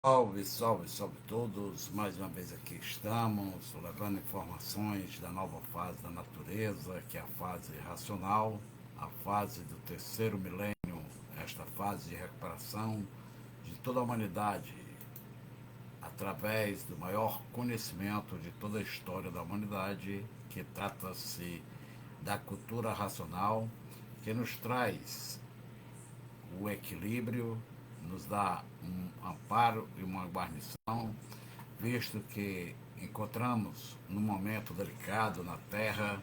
Salve, salve, salve todos! Mais uma vez aqui estamos, levando informações da nova fase da natureza, que é a fase racional, a fase do terceiro milênio, esta fase de recuperação de toda a humanidade, através do maior conhecimento de toda a história da humanidade, que trata-se da cultura racional, que nos traz o equilíbrio, nos dá um amparo e uma guarnição, visto que encontramos num momento delicado na Terra,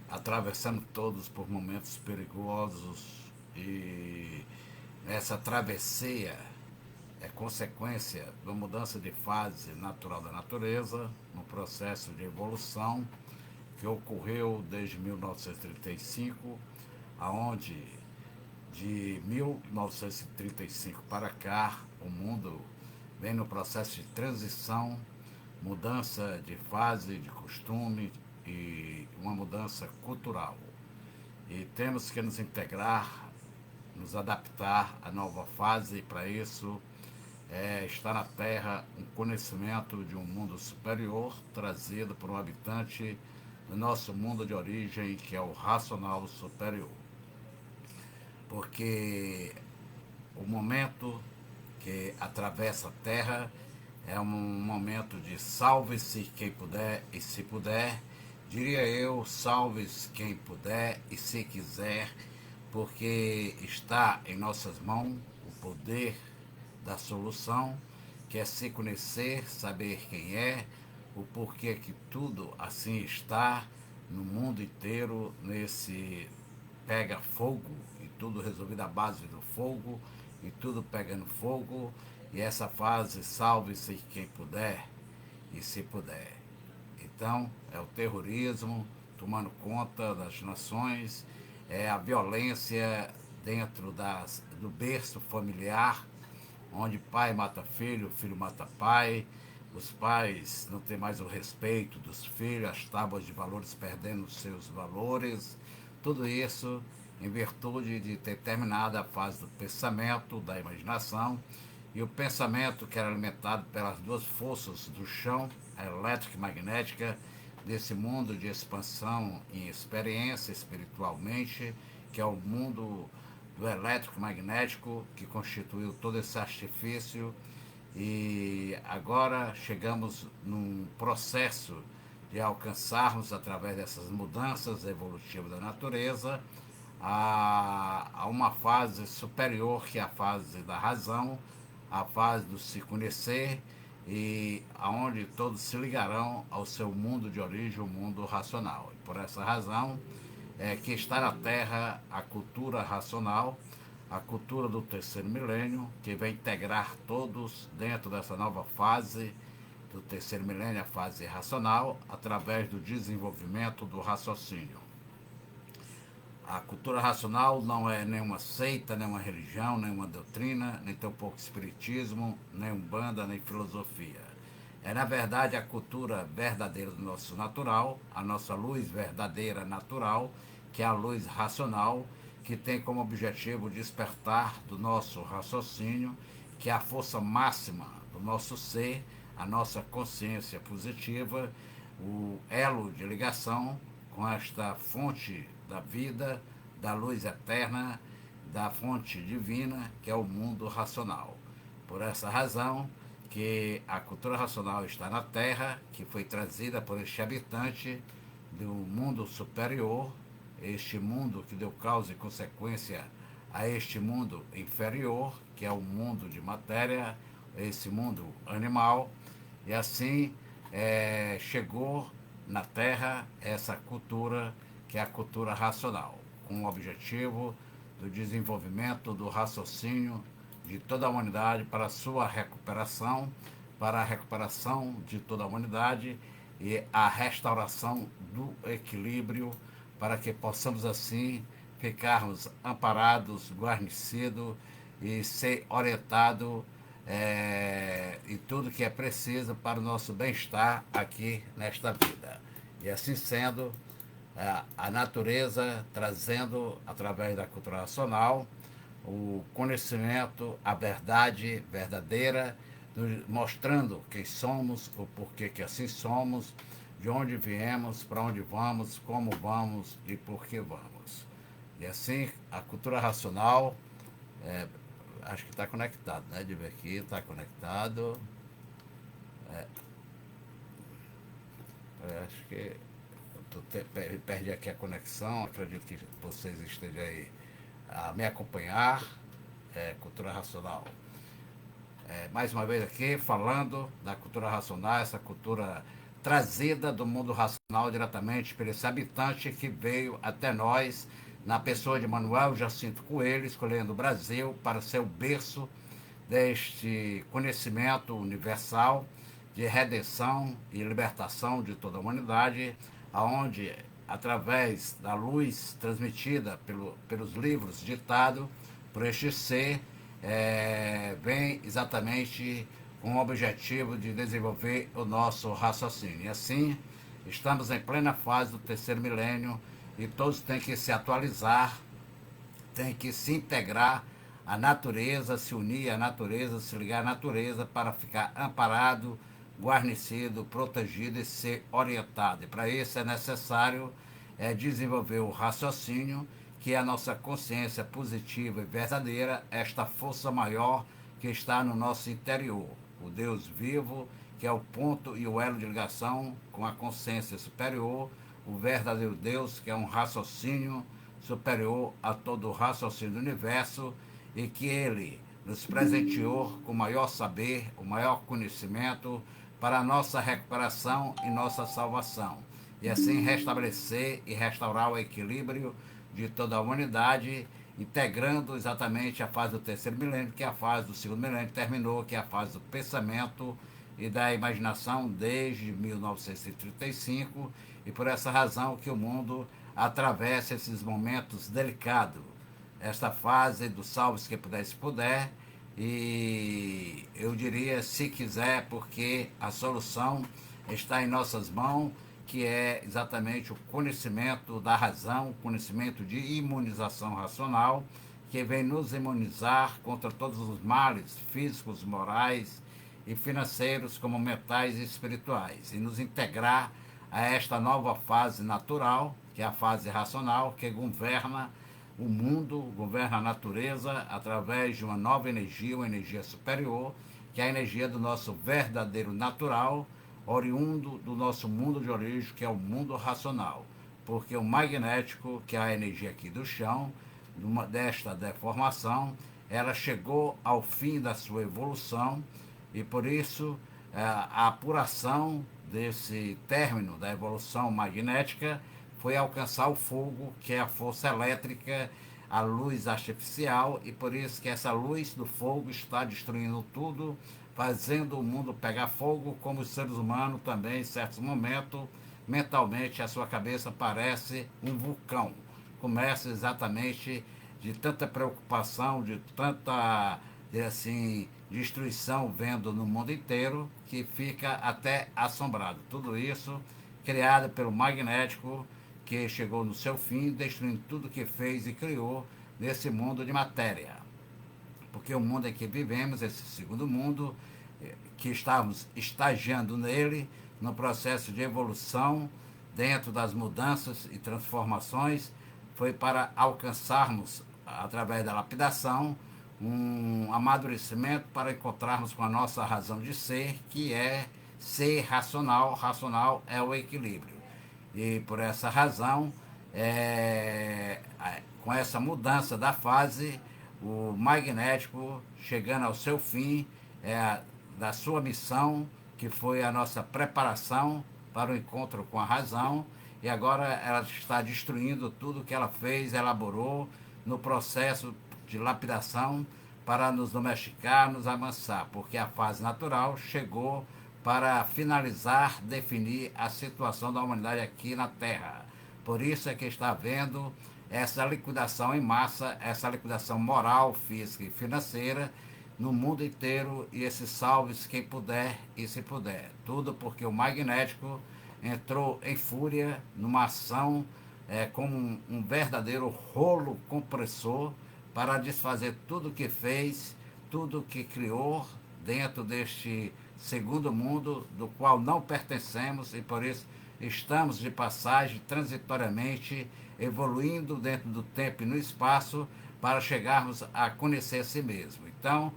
atravessando todos por momentos perigosos e essa travessia é consequência da mudança de fase natural da natureza, no processo de evolução que ocorreu desde 1935, aonde de 1935 para cá, o mundo vem no processo de transição, mudança de fase, de costume e uma mudança cultural. E temos que nos integrar, nos adaptar à nova fase, e para isso está na Terra um conhecimento de um mundo superior trazido por um habitante do nosso mundo de origem, que é o racional superior. Porque o momento que atravessa a Terra é um momento de salve-se quem puder e se puder, diria eu, salve-se quem puder e se quiser, porque está em nossas mãos o poder da solução, que é se conhecer, saber quem é, o porquê que tudo assim está no mundo inteiro, nesse pega fogo e tudo resolvido à base do fogo e tudo pegando fogo, e essa fase salve-se quem puder e se puder. Então é o terrorismo tomando conta das nações, é a violência dentro do berço familiar, onde pai mata filho, filho mata pai, os pais não têm mais o respeito dos filhos, as tábuas de valores perdendo seus valores, tudo isso em virtude de ter terminado a fase do pensamento, da imaginação, e o pensamento que era alimentado pelas duas forças do chão, a elétrica e magnética, desse mundo de expansão e experiência espiritualmente, que é o mundo do elétrico magnético, que constituiu todo esse artifício, e agora chegamos num processo de alcançarmos, através dessas mudanças evolutivas da natureza, a uma fase superior, que é a fase da razão, a fase do se conhecer, e aonde todos se ligarão ao seu mundo de origem, o mundo racional. E por essa razão é que está na Terra a cultura racional, a cultura do terceiro milênio, que vai integrar todos dentro dessa nova fase do terceiro milênio, a fase racional, através do desenvolvimento do raciocínio. A cultura racional não é nenhuma seita, nenhuma religião, nenhuma doutrina, nem tampouco espiritismo, nem umbanda, nem filosofia. É, na verdade, a cultura verdadeira do nosso natural, a nossa luz verdadeira natural, que é a luz racional, que tem como objetivo despertar do nosso raciocínio, que é a força máxima do nosso ser, a nossa consciência positiva, o elo de ligação com esta fonte da vida, da luz eterna, da fonte divina, que é o mundo racional. Por essa razão que a cultura racional está na Terra, que foi trazida por este habitante do mundo superior, este mundo que deu causa e consequência a este mundo inferior, que é o mundo de matéria, esse mundo animal, e assim chegou na Terra essa cultura, que é a cultura racional, com o objetivo do desenvolvimento do raciocínio de toda a humanidade para a sua recuperação, para a recuperação de toda a humanidade e a restauração do equilíbrio, para que possamos assim ficarmos amparados, guarnecidos e ser orientados em tudo que é preciso para o nosso bem-estar aqui nesta vida. E assim sendo, a natureza trazendo, através da cultura racional, o conhecimento, a verdade verdadeira, mostrando quem somos, o porquê que assim somos, de onde viemos, para onde vamos, como vamos e por que vamos. E assim, a cultura racional, é, acho que está conectado, né? De ver aqui, está conectado. Acho que perdi aqui a conexão, acredito que vocês estejam aí a me acompanhar. Cultura racional. Mais uma vez aqui falando da cultura racional, essa cultura trazida do mundo racional diretamente por esse habitante que veio até nós na pessoa de Manuel Jacinto Coelho, escolhendo o Brasil para ser o berço deste conhecimento universal de redenção e libertação de toda a humanidade, aonde através da luz transmitida pelos livros ditados por este ser, vem exatamente com o objetivo de desenvolver o nosso raciocínio. E assim, estamos em plena fase do terceiro milênio e todos têm que se atualizar, têm que se integrar à natureza, se unir à natureza, se ligar à natureza para ficar amparado, guarnecido, protegido e ser orientado. E para isso é necessário desenvolver o raciocínio, que é a nossa consciência positiva e verdadeira, esta força maior que está no nosso interior, o Deus vivo, que é o ponto e o elo de ligação com a consciência superior, o verdadeiro Deus, que é um raciocínio superior a todo o raciocínio do universo, e que ele nos presenteou com o maior saber, o maior conhecimento para a nossa recuperação e nossa salvação, e assim restabelecer e restaurar o equilíbrio de toda a humanidade, integrando exatamente a fase do terceiro milênio, que é a fase do segundo milênio terminou, que é a fase do pensamento e da imaginação desde 1935, e por essa razão que o mundo atravessa esses momentos delicados, esta fase do salve-se quem puder, se puder, e eu diria se quiser, porque a solução está em nossas mãos, que é exatamente o conhecimento da razão, o conhecimento de imunização racional, que vem nos imunizar contra todos os males físicos, morais e financeiros, como mentais e espirituais, e nos integrar a esta nova fase natural, que é a fase racional, que governa o mundo, governa a natureza através de uma nova energia, uma energia superior, que é a energia do nosso verdadeiro natural, oriundo do nosso mundo de origem, que é o mundo racional. Porque o magnético, que é a energia aqui do chão, desta deformação, ela chegou ao fim da sua evolução, e por isso a apuração desse término da evolução magnética foi alcançar o fogo, que é a força elétrica, a luz artificial, e por isso que essa luz do fogo está destruindo tudo, fazendo o mundo pegar fogo, como os seres humanos também, em certos momentos, mentalmente a sua cabeça parece um vulcão. Começa exatamente de tanta preocupação, de tanta, assim, destruição vendo no mundo inteiro, que fica até assombrado. Tudo isso criado pelo magnético, que chegou no seu fim, destruindo tudo que fez e criou nesse mundo de matéria. Porque o mundo em que vivemos, esse segundo mundo, que estamos estagiando nele, no processo de evolução, dentro das mudanças e transformações, foi para alcançarmos, através da lapidação, um amadurecimento para encontrarmos com a nossa razão de ser, que é ser racional. Racional é o equilíbrio. E por essa razão, com essa mudança da fase, o magnético, chegando ao seu fim, da sua missão, que foi a nossa preparação para o encontro com a razão, e agora ela está destruindo tudo que ela fez, elaborou no processo de lapidação para nos domesticar, nos amansar, porque a fase natural chegou para finalizar, definir a situação da humanidade aqui na Terra. Por isso é que está havendo essa liquidação em massa, essa liquidação moral, física e financeira no mundo inteiro, e esse salve-se quem puder e se puder. Tudo porque o magnético entrou em fúria numa ação como um verdadeiro rolo compressor para desfazer tudo que fez, tudo que criou dentro deste segundo mundo, do qual não pertencemos e por isso estamos de passagem transitoriamente evoluindo dentro do tempo e no espaço para chegarmos a conhecer a si mesmo. Então,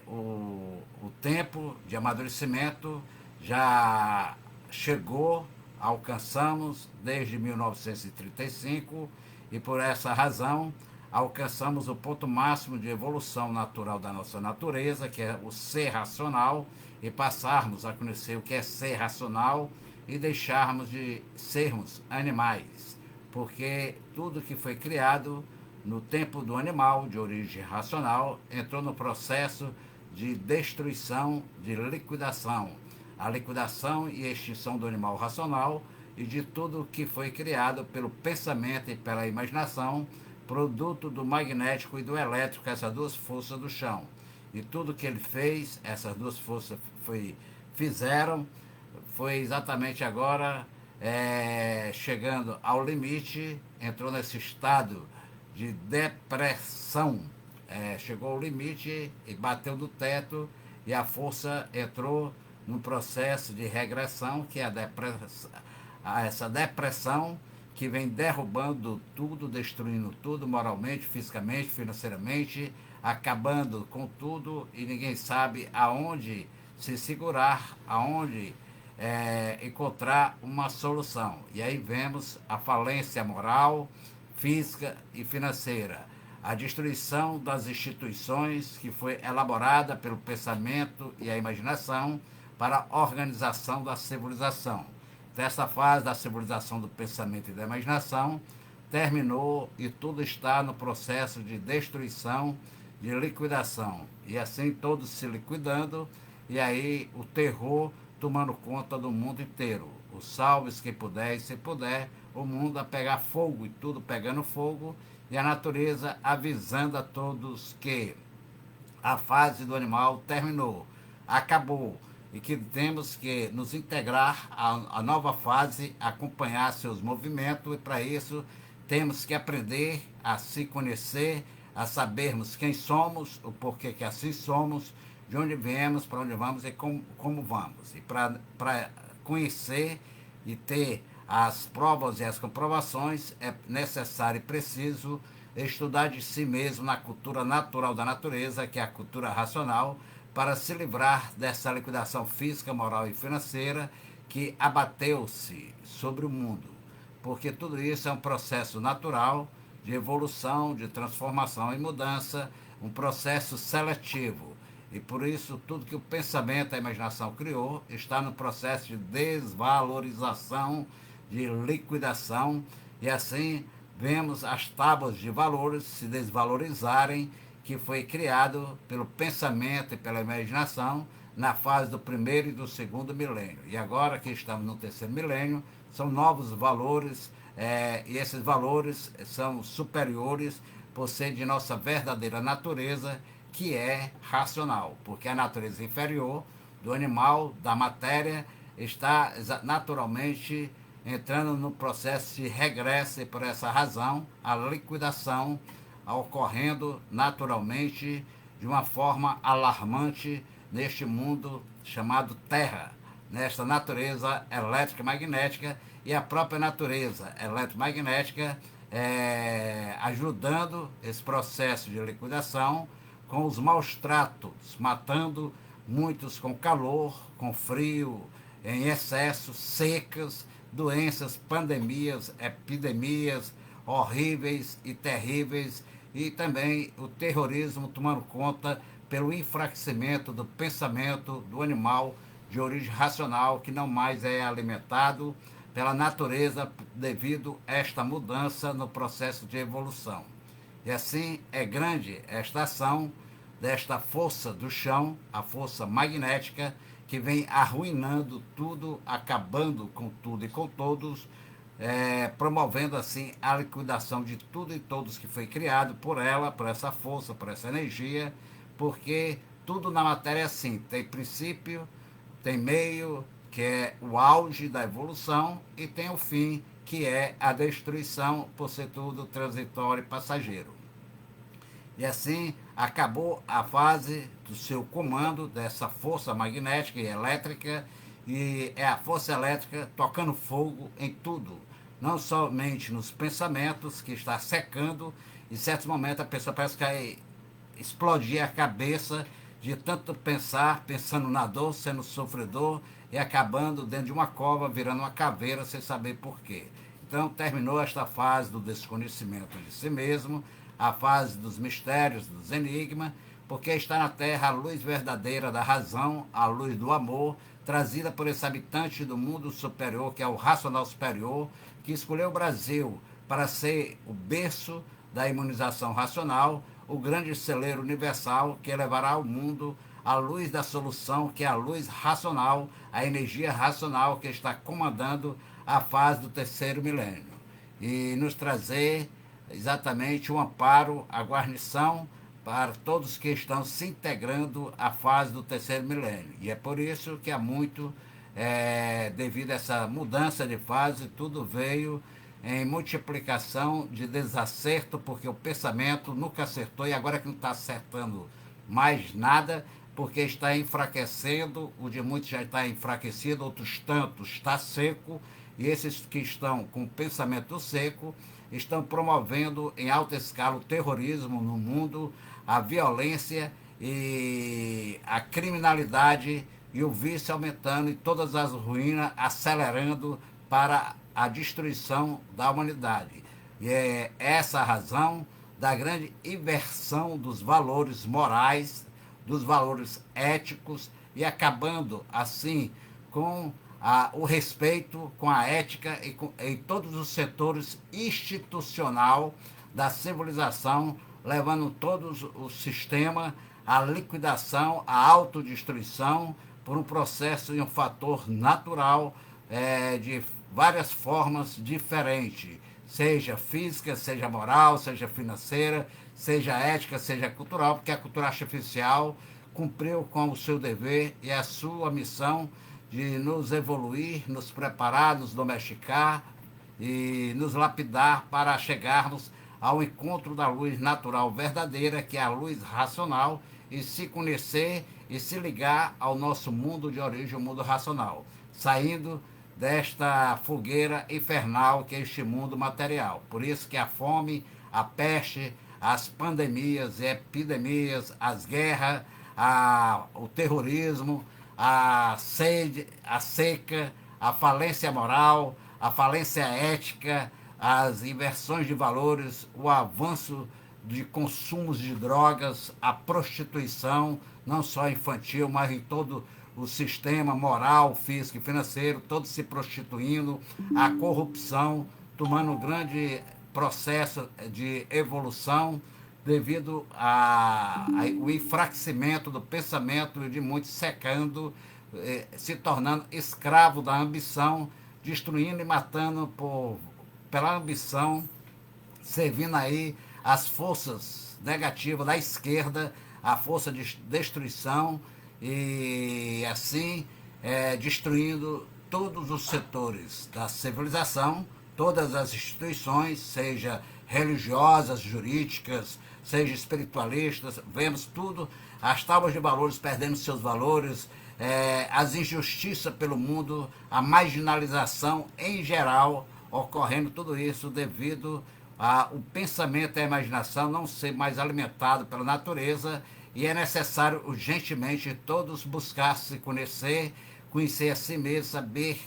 o tempo de amadurecimento já chegou, alcançamos desde 1935 e por essa razão alcançamos o ponto máximo de evolução natural da nossa natureza, que é o ser racional, e passarmos a conhecer o que é ser racional e deixarmos de sermos animais, porque tudo que foi criado no tempo do animal, de origem racional, entrou no processo de destruição, de liquidação. A liquidação e extinção do animal racional e de tudo que foi criado pelo pensamento e pela imaginação, produto do magnético e do elétrico, essas duas forças do chão. E tudo que ele fez, essas duas forças fizeram, foi exatamente agora, chegando ao limite, entrou nesse estado de depressão. Chegou ao limite e bateu no teto e a força entrou num processo de regressão, que é essa depressão que vem derrubando tudo, destruindo tudo, moralmente, fisicamente, financeiramente, acabando com tudo e ninguém sabe aonde se segurar, aonde encontrar uma solução. E aí vemos a falência moral, física e financeira, a destruição das instituições que foi elaborada pelo pensamento e a imaginação para a organização da civilização. Dessa fase da civilização do pensamento e da imaginação terminou e tudo está no processo de destruição, de liquidação. E assim todos se liquidando e aí o terror tomando conta do mundo inteiro. O salve-se quem puder e se puder, o mundo a pegar fogo e tudo pegando fogo e a natureza avisando a todos que a fase do animal terminou, acabou e que temos que nos integrar à nova fase, acompanhar seus movimentos e para isso temos que aprender a se conhecer, a sabermos quem somos, o porquê que assim somos, de onde viemos, para onde vamos e como vamos. E para conhecer e ter as provas e as comprovações é necessário e preciso estudar de si mesmo na cultura natural da natureza, que é a cultura racional, para se livrar dessa liquidação física, moral e financeira que abateu-se sobre o mundo. Porque tudo isso é um processo natural de evolução, de transformação e mudança, um processo seletivo. E por isso tudo que o pensamento, a imaginação criou, está no processo de desvalorização, de liquidação, e assim vemos as tábuas de valores se desvalorizarem, que foi criado pelo pensamento e pela imaginação na fase do primeiro e do segundo milênio. E agora que estamos no terceiro milênio, são novos valores, e esses valores são superiores por ser de nossa verdadeira natureza, que é racional, porque a natureza inferior do animal, da matéria, está naturalmente entrando no processo de regresso e por essa razão a liquidação ocorrendo naturalmente de uma forma alarmante neste mundo chamado Terra, nesta natureza elétrica e magnética, e a própria natureza eletromagnética ajudando esse processo de liquidação com os maus tratos, matando muitos com calor, com frio, em excesso, secas, doenças, pandemias, epidemias horríveis e terríveis, e também o terrorismo tomando conta pelo enfraquecimento do pensamento do animal de origem racional, que não mais é alimentado pela natureza devido a esta mudança no processo de evolução. E assim é grande esta ação desta força do chão, a força magnética, que vem arruinando tudo, acabando com tudo e com todos, promovendo assim a liquidação de tudo e todos que foi criado por ela, por essa força, por essa energia, porque tudo na matéria é assim, tem princípio, tem meio, que é o auge da evolução, e tem o fim, que é a destruição, por ser tudo transitório e passageiro. E assim, acabou a fase do seu comando dessa força magnética e elétrica, e é a força elétrica tocando fogo em tudo, não somente nos pensamentos, que está secando. Em certos momentos a pessoa parece que vai explodir a cabeça de tanto pensar, pensando na dor, sendo sofredor e acabando dentro de uma cova, virando uma caveira sem saber por quê. Então terminou esta fase do desconhecimento de si mesmo, a fase dos mistérios, dos enigmas, porque está na Terra a luz verdadeira da razão, a luz do amor, trazida por esse habitante do mundo superior, que é o racional superior, que escolheu o Brasil para ser o berço da imunização racional, o grande celeiro universal que levará ao mundo a luz da solução, que é a luz racional, a energia racional que está comandando a fase do terceiro milênio. E nos trazer exatamente o amparo, a guarnição para todos que estão se integrando à fase do terceiro milênio. E é por isso que há muito, devido a essa mudança de fase, tudo veio em multiplicação de desacerto, porque o pensamento nunca acertou e agora que não está acertando mais nada, porque está enfraquecendo, o de muitos já está enfraquecido, outros tantos está seco, e esses que estão com o pensamento seco estão promovendo em alta escala o terrorismo no mundo, a violência e a criminalidade e o vício aumentando e todas as ruínas acelerando para a destruição da humanidade. E é essa a razão da grande inversão dos valores morais, dos valores éticos, e acabando assim com o respeito, com a ética e em todos os setores institucional da civilização, levando todos o sistema à liquidação, à autodestruição, por um processo e um fator natural, de várias formas diferentes, seja física, seja moral, seja financeira, seja ética, seja cultural, porque a cultura artificial cumpriu com o seu dever e a sua missão de nos evoluir, nos preparar, nos domesticar e nos lapidar para chegarmos ao encontro da luz natural verdadeira, que é a luz racional, e se conhecer e se ligar ao nosso mundo de origem, o mundo racional, saindo desta fogueira infernal que é este mundo material. Por isso que a fome, a peste, as pandemias e epidemias, as guerras, o terrorismo, a sede, a seca, a falência moral, a falência ética, as inversões de valores, o avanço de consumos de drogas, a prostituição, não só infantil, mas em todo o sistema moral, físico e financeiro, todos se prostituindo, a corrupção tomando um grande processo de evolução devido ao enfraquecimento do pensamento de muitos secando, se tornando escravo da ambição, destruindo e matando pela ambição, servindo aí as forças negativas da esquerda, a força de destruição, e assim destruindo todos os setores da civilização, todas as instituições, seja religiosas, jurídicas, seja espiritualistas, vemos tudo, as tábuas de valores perdendo seus valores, as injustiças pelo mundo, a marginalização em geral, ocorrendo tudo isso devido ao pensamento e a imaginação não ser mais alimentado pela natureza, e é necessário urgentemente todos buscar se conhecer, conhecer a si mesmo, saber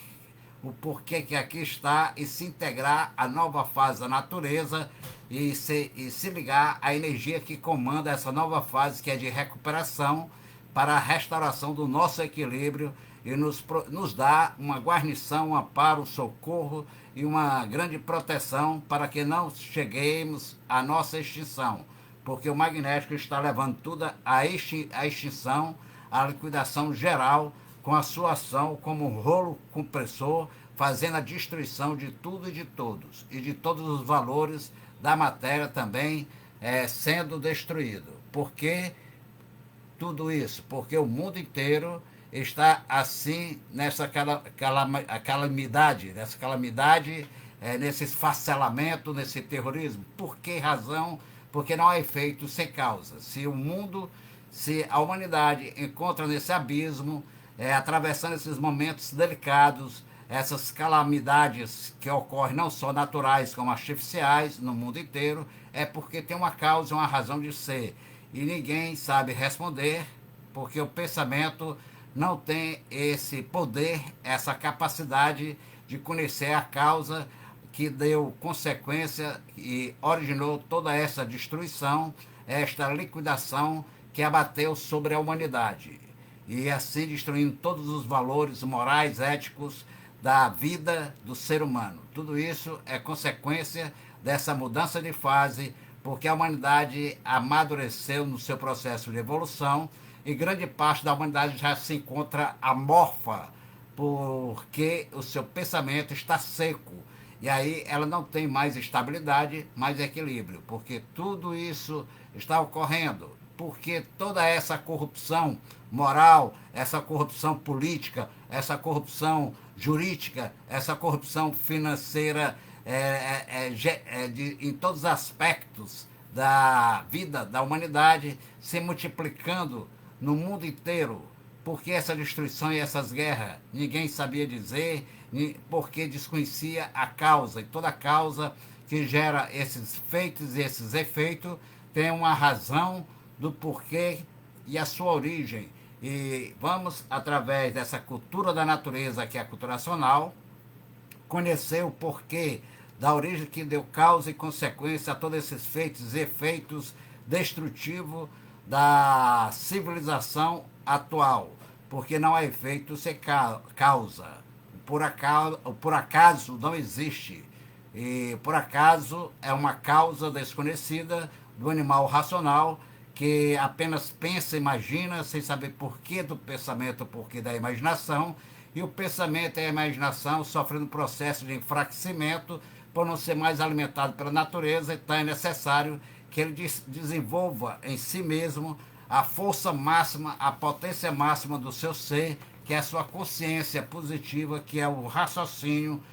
o porquê que aqui está e se integrar à nova fase da natureza e se ligar à energia que comanda essa nova fase, que é de recuperação para a restauração do nosso equilíbrio e nos dá uma guarnição, um amparo, um socorro e uma grande proteção para que não cheguemos à nossa extinção, porque o magnético está levando tudo à extinção, à liquidação geral, com a sua ação como um rolo compressor, fazendo a destruição de tudo e de todos, e de todos os valores da matéria também sendo destruído. Por que tudo isso? Porque o mundo inteiro está assim nessa calamidade, nesse esfacelamento, nesse terrorismo. Por que razão? porque não há efeito sem causa. Se a humanidade encontra nesse abismo, atravessando esses momentos delicados, essas calamidades que ocorrem não só naturais como artificiais no mundo inteiro, é porque tem uma causa, uma razão de ser. E ninguém sabe responder, porque o pensamento não tem esse poder, essa capacidade de conhecer a causa que deu consequência e originou toda essa destruição, esta liquidação que abateu sobre a humanidade. E assim destruindo todos os valores morais, éticos da vida do ser humano. Tudo isso é consequência dessa mudança de fase, porque a humanidade amadureceu no seu processo de evolução e grande parte da humanidade já se encontra amorfa, porque o seu pensamento está seco. E aí ela não tem mais estabilidade, mais equilíbrio, porque tudo isso está ocorrendo, porque toda essa corrupção moral, essa corrupção política, essa corrupção jurídica, essa corrupção financeira, em todos os aspectos da vida da humanidade, se multiplicando no mundo inteiro, porque essa destruição e essas guerras ninguém sabia dizer, porque desconhecia a causa, e toda causa que gera esses feitos e esses efeitos tem uma razão do porquê e a sua origem. E vamos, através dessa cultura da natureza, que é a cultura racional, conhecer o porquê da origem que deu causa e consequência a todos esses feitos e efeitos destrutivos da civilização atual, porque não há efeito sem causa. Por acaso não existe, e por acaso é uma causa desconhecida do animal racional, que apenas pensa e imagina, sem saber porquê do pensamento, porquê da imaginação, e o pensamento e a imaginação sofrendo um processo de enfraquecimento por não ser mais alimentado pela natureza, então é necessário que ele desenvolva em si mesmo a força máxima, a potência máxima do seu ser, que é a sua consciência positiva, que é o raciocínio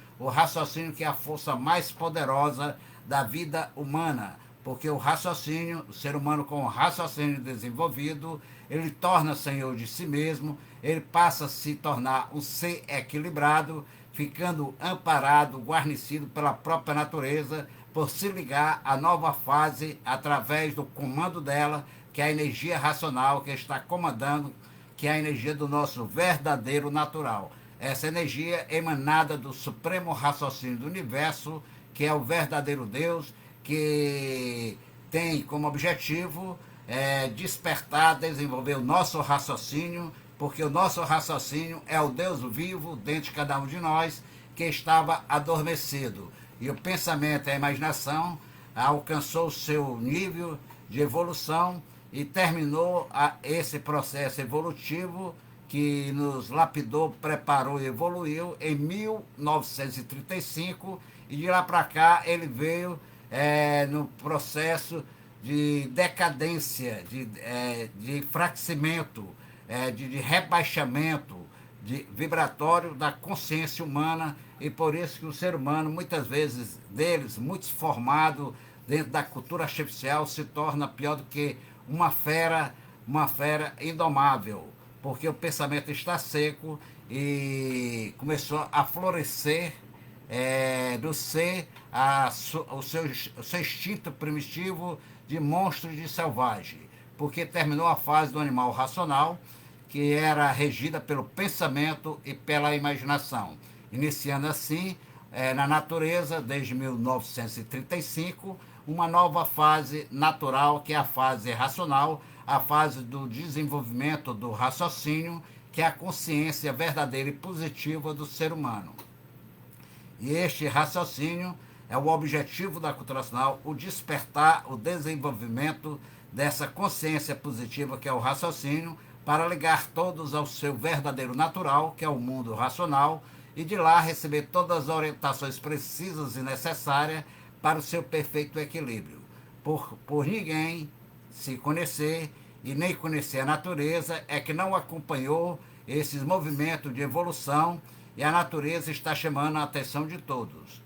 que é a força mais poderosa da vida humana, porque o raciocínio, o ser humano com o raciocínio desenvolvido, ele torna senhor de si mesmo, ele passa a se tornar um ser equilibrado, ficando amparado, guarnecido pela própria natureza, por se ligar à nova fase através do comando dela, que é a energia racional que está comandando, que é a energia do nosso verdadeiro natural. Essa energia emanada do supremo raciocínio do universo, que é o verdadeiro Deus, que tem como objetivo despertar, desenvolver o nosso raciocínio, porque o nosso raciocínio é o Deus vivo dentro de cada um de nós, que estava adormecido. E o pensamento e a imaginação alcançou o seu nível de evolução e terminou esse processo evolutivo que nos lapidou, preparou e evoluiu em 1935, e de lá para cá ele veio no processo de decadência, de enfraquecimento, de rebaixamento vibratório da consciência humana, e por isso que o ser humano, muitas vezes deles, muito formado dentro da cultura artificial, se torna pior do que uma fera indomável, porque o pensamento está seco e começou a florescer do ser o seu instinto primitivo de monstro e de selvagem, porque terminou a fase do animal racional, que era regida pelo pensamento e pela imaginação, iniciando assim, na natureza, desde 1935, uma nova fase natural, que é a fase racional, a fase do desenvolvimento do raciocínio, que é a consciência verdadeira e positiva do ser humano. E este raciocínio é o objetivo da cultura racional, o despertar, o desenvolvimento dessa consciência positiva, que é o raciocínio, para ligar todos ao seu verdadeiro natural, que é o mundo racional, e de lá receber todas as orientações precisas e necessárias para o seu perfeito equilíbrio. Por ninguém se conhecer e nem conhecer a natureza, é que não acompanhou esses movimentos de evolução, e a natureza está chamando a atenção de todos,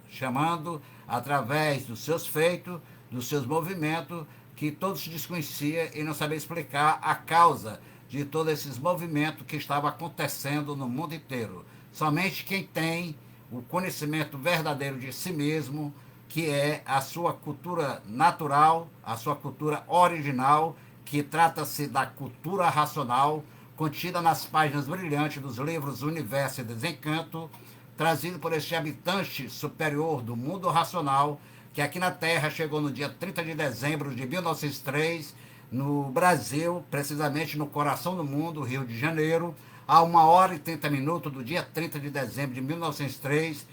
chamando através dos seus feitos, dos seus movimentos, que todos desconheciam e não sabiam explicar a causa de todos esses movimentos que estavam acontecendo no mundo inteiro. Somente quem tem o conhecimento verdadeiro de si mesmo, que é a sua cultura natural, a sua cultura original, que trata-se da cultura racional, contida nas páginas brilhantes dos livros Universo e Desencanto, trazido por este habitante superior do mundo racional, que aqui na Terra chegou no dia 30 de dezembro de 1903, no Brasil, precisamente no coração do mundo, Rio de Janeiro, a 1h30 do dia 30 de dezembro de 1903.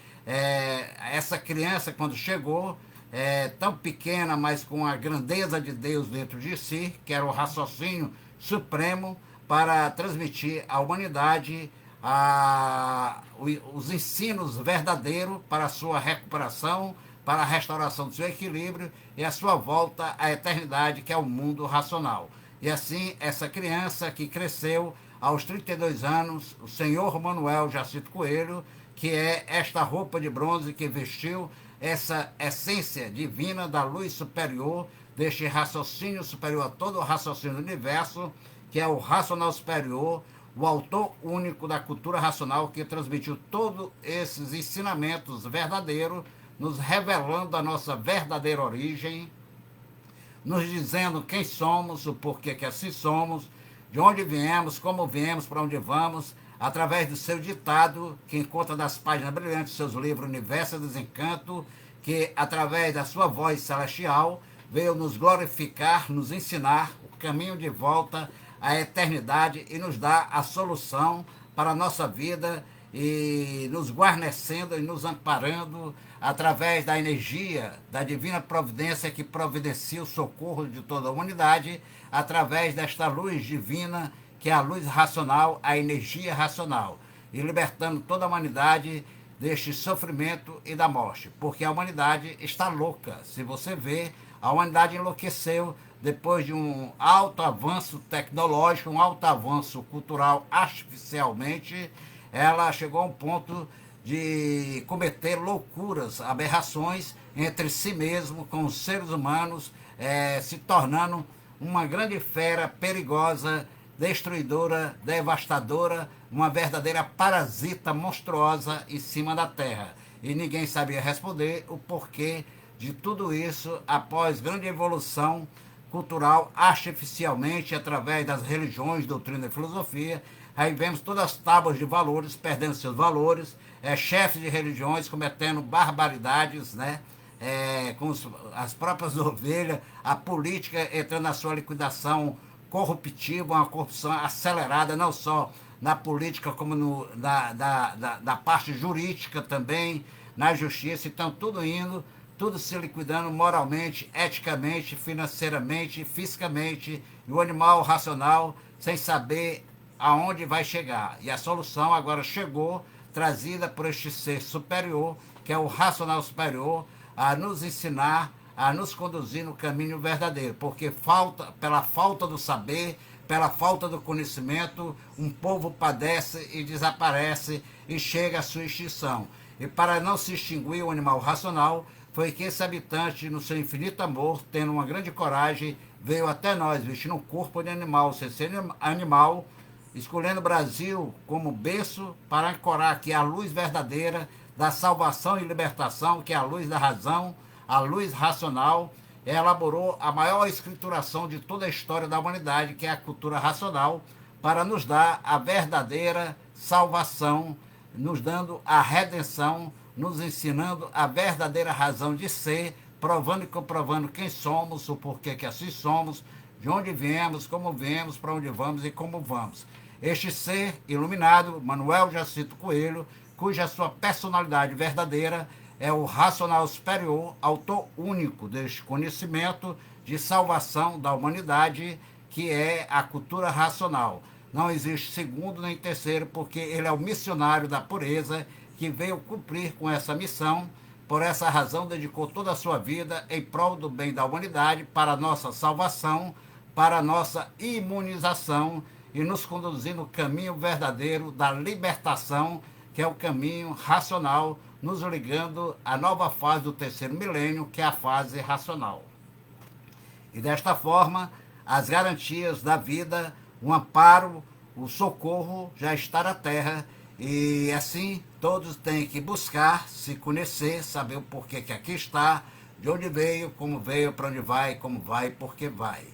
Essa criança, quando chegou, tão pequena, mas com a grandeza de Deus dentro de si, que era o raciocínio supremo, para transmitir à humanidade os ensinos verdadeiros para a sua recuperação, para a restauração do seu equilíbrio e a sua volta à eternidade, que é o mundo racional. E assim, essa criança que cresceu aos 32 anos, o senhor Manuel Jacinto Coelho, que é esta roupa de bronze que vestiu essa essência divina da luz superior, deste raciocínio superior a todo o raciocínio do universo, que é o racional superior, o autor único da cultura racional, que transmitiu todos esses ensinamentos verdadeiros, nos revelando a nossa verdadeira origem, nos dizendo quem somos, o porquê que assim somos, de onde viemos, como viemos, para onde vamos, através do seu ditado, que encontra nas páginas brilhantes de seus livros Universo e Desencanto, que através da sua voz celestial veio nos glorificar, nos ensinar o caminho de volta à eternidade e nos dar a solução para a nossa vida, e nos guarnecendo e nos amparando através da energia da divina providência que providencia o socorro de toda a humanidade, através desta luz divina, que é a luz racional, a energia racional, e libertando toda a humanidade deste sofrimento e da morte, porque a humanidade está louca. Se você vê, a humanidade enlouqueceu depois de um alto avanço tecnológico, um alto avanço cultural artificialmente. Ela chegou a um ponto de cometer loucuras, aberrações entre si mesmo, com os seres humanos, se tornando uma grande fera perigosa, destruidora, devastadora, uma verdadeira parasita monstruosa em cima da Terra. E ninguém sabia responder o porquê de tudo isso após grande evolução cultural artificialmente, através das religiões, doutrina e filosofia. Aí vemos todas as tábuas de valores perdendo seus valores, chefes de religiões cometendo barbaridades, né? Com as próprias ovelhas, a política entrando na sua liquidação corruptiva, uma corrupção acelerada, não só na política, como da parte jurídica também, na justiça. Então, tudo indo, tudo se liquidando moralmente, eticamente, financeiramente, fisicamente, e o animal racional sem saber aonde vai chegar. E a solução agora chegou, trazida por este ser superior, que é o racional superior, a nos ensinar, a nos conduzir no caminho verdadeiro, porque pela falta do saber, pela falta do conhecimento, um povo padece e desaparece e chega à sua extinção. E para não se extinguir o animal racional, foi que esse habitante, no seu infinito amor, tendo uma grande coragem, veio até nós, vestindo um corpo de animal, sem ser animal, escolhendo o Brasil como berço para ancorar aqui a luz verdadeira da salvação e libertação, que é a luz da razão, a luz racional. Elaborou a maior escrituração de toda a história da humanidade, que é a cultura racional, para nos dar a verdadeira salvação, nos dando a redenção, nos ensinando a verdadeira razão de ser, provando e comprovando quem somos, o porquê que assim somos, de onde viemos, como viemos, para onde vamos e como vamos. Este ser iluminado, Manuel Jacinto Coelho, cuja sua personalidade verdadeira é o racional superior, autor único deste conhecimento de salvação da humanidade, que é a cultura racional. Não existe segundo nem terceiro, porque ele é o missionário da pureza, que veio cumprir com essa missão. Por essa razão, dedicou toda a sua vida em prol do bem da humanidade, para a nossa salvação, para a nossa imunização, e nos conduzir no caminho verdadeiro da libertação, que é o caminho racional, nos ligando à nova fase do terceiro milênio, que é a fase racional. E desta forma, as garantias da vida, o amparo, o socorro já está na terra. E assim todos têm que buscar, se conhecer, saber o porquê que aqui está, de onde veio, para onde vai, como vai, por que vai.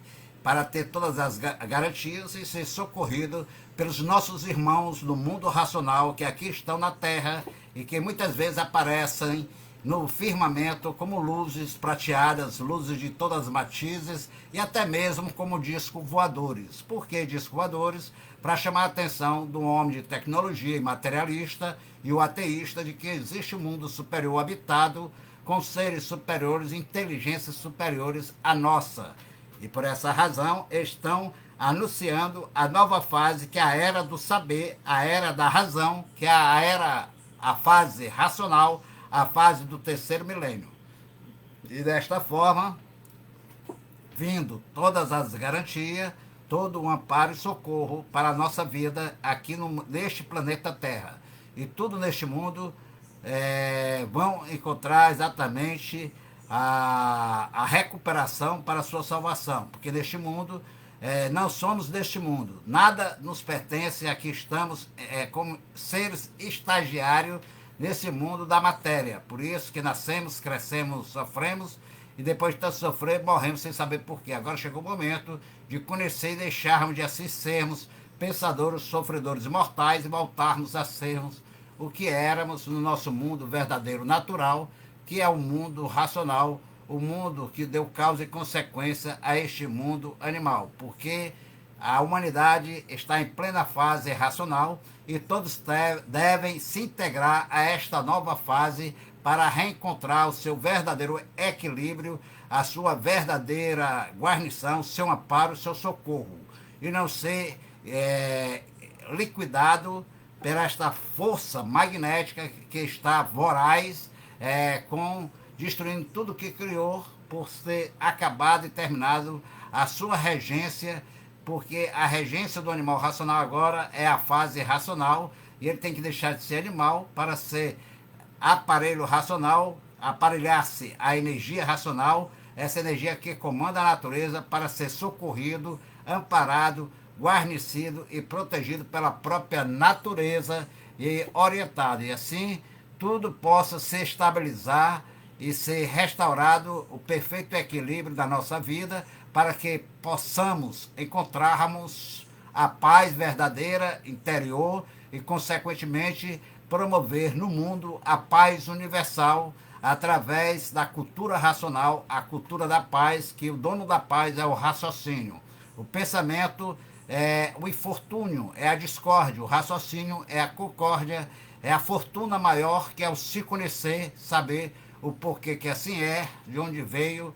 Para ter todas as garantias e ser socorrido pelos nossos irmãos do mundo racional que aqui estão na Terra e que muitas vezes aparecem no firmamento como luzes prateadas, luzes de todas as matizes e até mesmo como discos voadores. Por que discos voadores? Para chamar a atenção do homem de tecnologia e materialista e o ateísta de que existe um mundo superior habitado com seres superiores, inteligências superiores à nossa. E por essa razão estão anunciando a nova fase, que é a era do saber, a era da razão, que é a fase racional, a fase do terceiro milênio. E desta forma, vindo todas as garantias, todo o amparo e socorro para a nossa vida aqui neste planeta Terra. E tudo neste mundo vão encontrar exatamente a recuperação para a sua salvação. Porque neste mundo, não somos deste mundo. Nada nos pertence, aqui estamos como seres estagiários nesse mundo da matéria. Por isso que nascemos, crescemos, sofremos, e depois de tanto sofrer, morremos sem saber porquê. Agora chegou o momento de conhecer e deixarmos de assim sermos pensadores, sofredores mortais e voltarmos a sermos o que éramos no nosso mundo verdadeiro natural, que é o mundo racional, o mundo que deu causa e consequência a este mundo animal. Porque a humanidade está em plena fase racional e todos devem se integrar a esta nova fase para reencontrar o seu verdadeiro equilíbrio, a sua verdadeira guarnição, seu amparo, seu socorro, e não ser liquidado por esta força magnética que está voraz, destruindo tudo que criou, por ser acabado e terminado a sua regência, porque a regência do animal racional agora é a fase racional, e ele tem que deixar de ser animal para ser aparelho racional, aparelhar-se a energia racional, essa energia que comanda a natureza, para ser socorrido, amparado, guarnecido e protegido pela própria natureza e orientado. E assim tudo possa se estabilizar e ser restaurado o perfeito equilíbrio da nossa vida, para que possamos encontrarmos a paz verdadeira interior e, consequentemente, promover no mundo a paz universal através da cultura racional, a cultura da paz, que o dono da paz é o raciocínio. O pensamento é o infortúnio, é a discórdia. O raciocínio é a concórdia, é a fortuna maior, que é o se conhecer, saber o porquê que assim é, de onde veio,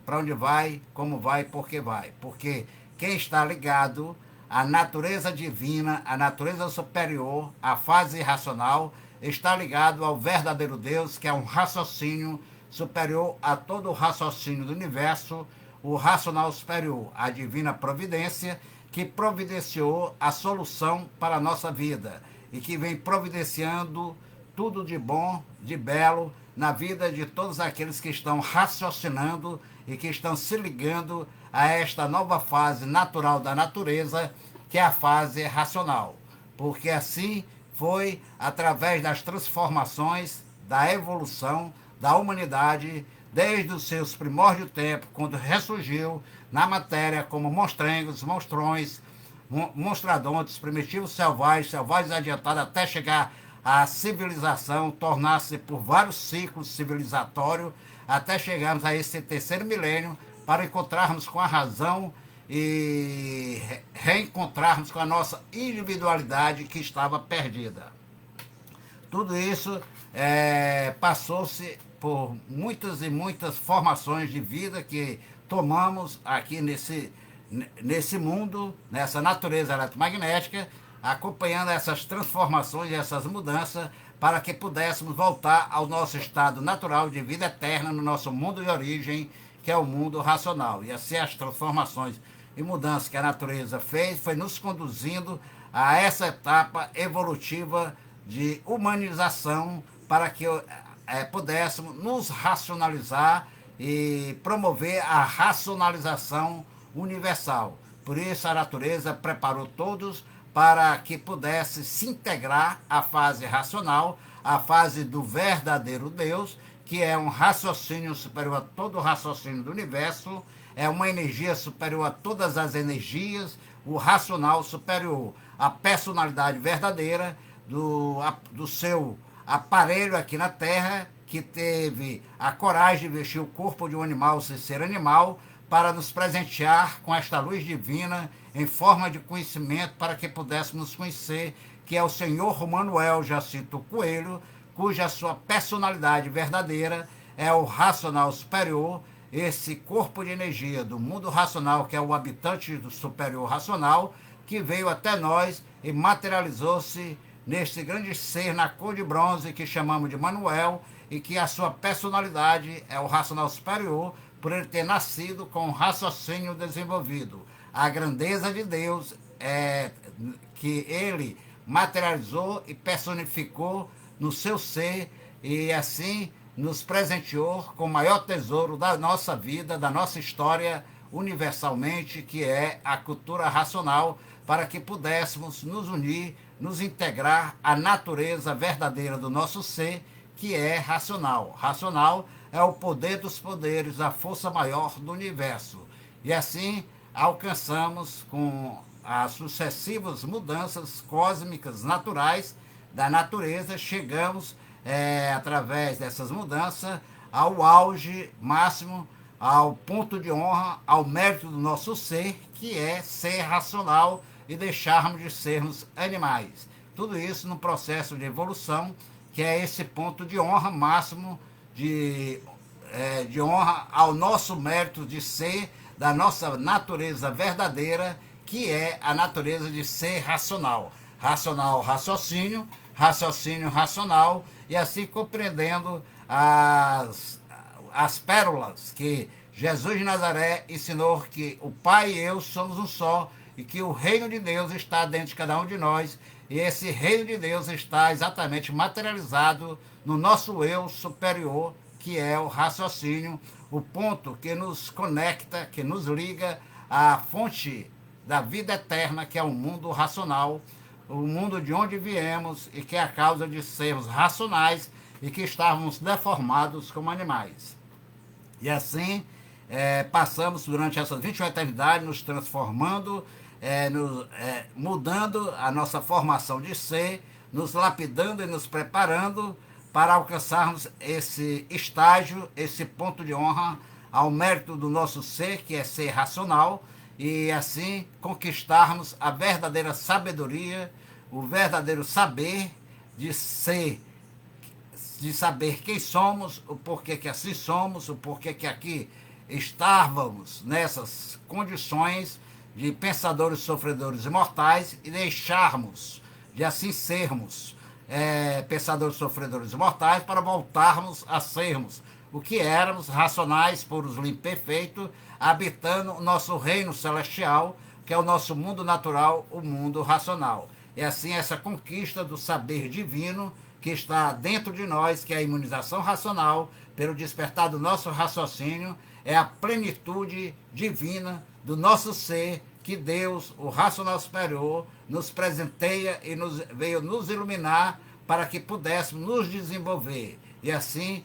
para onde vai, como vai, por que vai. Porque quem está ligado à natureza divina, à natureza superior, à fase racional, está ligado ao verdadeiro Deus, que é um raciocínio superior a todo o raciocínio do universo, o racional superior, a divina providência, que providenciou a solução para a nossa vida e que vem providenciando tudo de bom, de belo, na vida de todos aqueles que estão raciocinando e que estão se ligando a esta nova fase natural da natureza, que é a fase racional. Porque assim foi através das transformações, da evolução da humanidade, desde os seus primórdios tempos, quando ressurgiu na matéria como monstrengos, monstrões, monstradontes, primitivos selvagens adiantados, até chegar à civilização, tornar-se por vários ciclos civilizatórios, até chegarmos a esse terceiro milênio, para encontrarmos com a razão e reencontrarmos com a nossa individualidade que estava perdida. Tudo isso passou-se por muitas e muitas formações de vida que tomamos aqui nesse mundo, nessa natureza eletromagnética, acompanhando essas transformações e essas mudanças, para que pudéssemos voltar ao nosso estado natural de vida eterna no nosso mundo de origem, que é o mundo racional. E assim as transformações e mudanças que a natureza fez foi nos conduzindo a essa etapa evolutiva de humanização, para que pudéssemos nos racionalizar e promover a racionalização universal. Por isso a natureza preparou todos para que pudesse se integrar à fase racional, à fase do verdadeiro Deus, que é um raciocínio superior a todo o raciocínio do universo, é uma energia superior a todas as energias, o racional superior à personalidade verdadeira do seu aparelho aqui na Terra, que teve a coragem de vestir o corpo de um animal sem ser animal, para nos presentear com esta luz divina em forma de conhecimento, para que pudéssemos conhecer que é o Senhor Manuel Jacinto Coelho, cuja sua personalidade verdadeira é o racional superior, esse corpo de energia do mundo racional, que é o habitante do superior racional, que veio até nós e materializou-se neste grande ser na cor de bronze que chamamos de Manuel, e que a sua personalidade é o racional superior, por ele ter nascido com um raciocínio desenvolvido. A grandeza de Deus é que ele materializou e personificou no seu ser, e assim nos presenteou com o maior tesouro da nossa vida, da nossa história universalmente, que é a cultura racional, para que pudéssemos nos unir, nos integrar à natureza verdadeira do nosso ser, que é racional. Racional é o poder dos poderes, a força maior do universo. E assim alcançamos, com as sucessivas mudanças cósmicas naturais da natureza, chegamos, através dessas mudanças, ao auge máximo, ao ponto de honra, ao mérito do nosso ser, que é ser racional e deixarmos de sermos animais. Tudo isso no processo de evolução, que é esse ponto de honra máximo, de honra ao nosso mérito de ser, da nossa natureza verdadeira, que é a natureza de ser racional. Racional, raciocínio, raciocínio, racional, e assim compreendendo as pérolas que Jesus de Nazaré ensinou, que o Pai e eu somos um só, e que o reino de Deus está dentro de cada um de nós, e esse reino de Deus está exatamente materializado no nosso eu superior, que é o raciocínio, o ponto que nos conecta, que nos liga à fonte da vida eterna, que é o mundo racional, o mundo de onde viemos, e que é a causa de sermos racionais e que estávamos deformados como animais. E assim passamos durante essas 21 eternidades nos transformando, mudando a nossa formação de ser, nos lapidando e nos preparando para alcançarmos esse estágio, esse ponto de honra ao mérito do nosso ser, que é ser racional, e assim conquistarmos a verdadeira sabedoria, o verdadeiro saber de ser, de saber quem somos, o porquê que assim somos, o porquê que aqui estávamos nessas condições de pensadores, sofredores e mortais, e deixarmos de assim sermos pensadores, sofredores e mortais, para voltarmos a sermos o que éramos, racionais, puros, limpos, perfeitos, habitando o nosso reino celestial, que é o nosso mundo natural, o mundo racional. E assim essa conquista do saber divino que está dentro de nós, que é a imunização racional, pelo despertar do nosso raciocínio, é a plenitude divina do nosso ser, que Deus, o racional superior, nos presenteia e veio nos iluminar para que pudéssemos nos desenvolver. E assim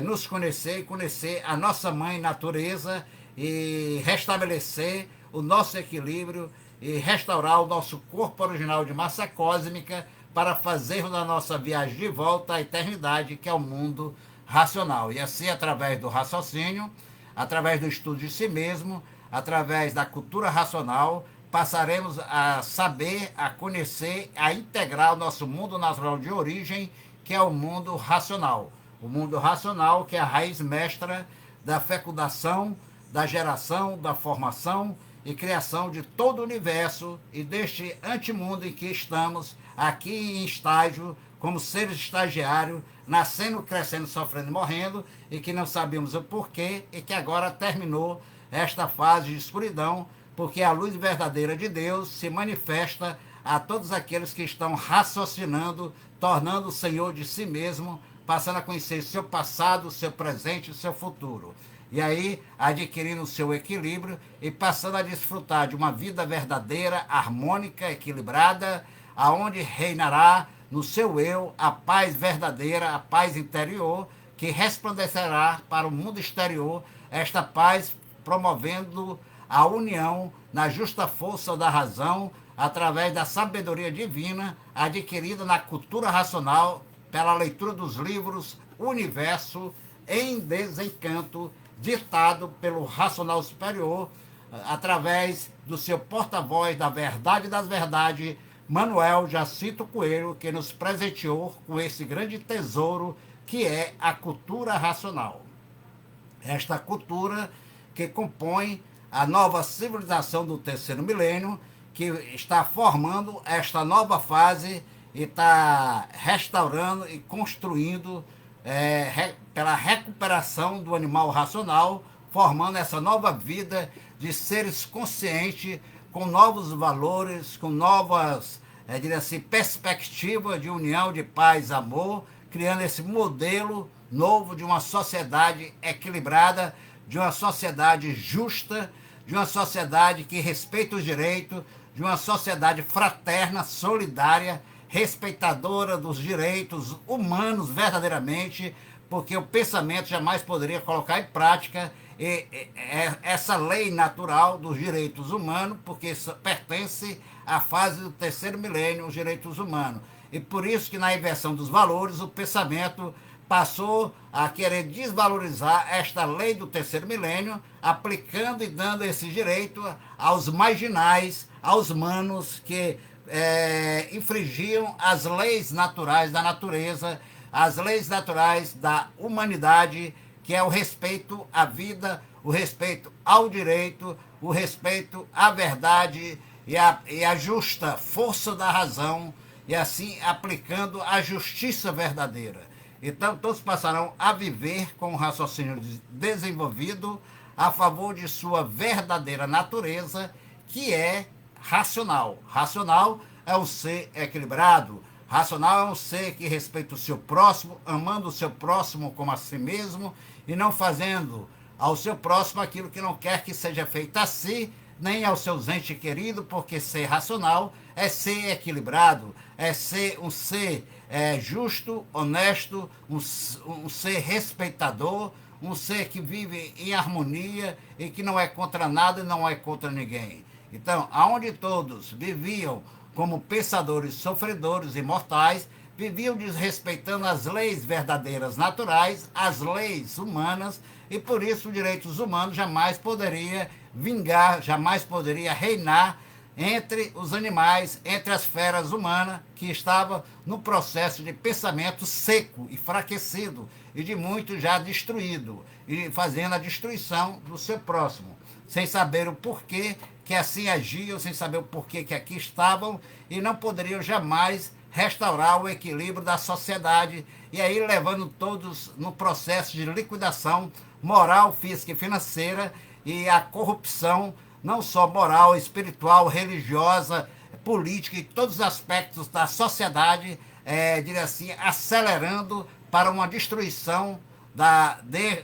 nos conhecer e conhecer a nossa mãe natureza, e restabelecer o nosso equilíbrio e restaurar o nosso corpo original de massa cósmica, para fazermos a nossa viagem de volta à eternidade, que é o mundo racional. E assim, através do raciocínio, através do estudo de si mesmo, através da cultura racional, passaremos a saber, a conhecer, a integrar o nosso mundo natural de origem, que é o mundo racional. O mundo racional, que é a raiz mestra da fecundação, da geração, da formação e criação de todo o universo, e deste antimundo em que estamos, aqui em estágio, como seres estagiários, nascendo, crescendo, sofrendo e morrendo, e que não sabíamos o porquê, e que agora terminou esta fase de escuridão, porque a luz verdadeira de Deus se manifesta a todos aqueles que estão raciocinando, tornando o Senhor de si mesmo, passando a conhecer seu passado, seu presente e seu futuro. E aí, adquirindo o seu equilíbrio e passando a desfrutar de uma vida verdadeira, harmônica, equilibrada, aonde reinará no seu eu a paz verdadeira, a paz interior, que resplandecerá para o mundo exterior, esta paz promovendo a união na justa força da razão, através da sabedoria divina adquirida na cultura racional pela leitura dos livros Universo em Desencanto, ditado pelo racional superior, através do seu porta-voz da verdade das verdades, Manuel Jacinto Coelho, que nos presenteou com esse grande tesouro que é a cultura racional. Esta cultura que compõe a nova civilização do terceiro milênio, que está formando esta nova fase e está restaurando e construindo pela recuperação do animal racional, formando essa nova vida de seres conscientes, com novos valores, com novas, diria assim, perspectivas de união, de paz, amor, criando esse modelo novo de uma sociedade equilibrada, de uma sociedade justa, de uma sociedade que respeita os direitos, de uma sociedade fraterna, solidária, respeitadora dos direitos humanos verdadeiramente, porque o pensamento jamais poderia colocar em prática essa lei natural dos direitos humanos, porque isso pertence à fase do terceiro milênio, os direitos humanos. E por isso que na inversão dos valores, o pensamento passou a querer desvalorizar esta lei do terceiro milênio, aplicando e dando esse direito aos marginais, aos manos que infringiam as leis naturais da natureza, as leis naturais da humanidade, que é o respeito à vida, o respeito ao direito, o respeito à verdade e a justa força da razão, e assim aplicando a justiça verdadeira. Então, todos passarão a viver com o raciocínio desenvolvido a favor de sua verdadeira natureza, que é racional. Racional é um ser equilibrado. Racional é um ser que respeita o seu próximo, amando o seu próximo como a si mesmo e não fazendo ao seu próximo aquilo que não quer que seja feito a si, nem aos seus entes queridos, porque ser racional é ser equilibrado, é ser um ser justo, honesto, um ser respeitador, um ser que vive em harmonia e que não é contra nada e não é contra ninguém. Então, aonde todos viviam como pensadores sofredores e mortais, viviam desrespeitando as leis verdadeiras naturais, as leis humanas, e por isso os direitos humanos jamais poderia vingar, jamais poderia reinar entre os animais, entre as feras humanas, que estavam no processo de pensamento seco, enfraquecido, e de muito já destruído, e fazendo a destruição do seu próximo, sem saber o porquê que assim agiam, sem saber o porquê que aqui estavam, e não poderiam jamais restaurar o equilíbrio da sociedade, e aí levando todos no processo de liquidação moral, física e financeira, e a corrupção, não só moral, espiritual, religiosa, política, e todos os aspectos da sociedade, diria assim, acelerando para uma destruição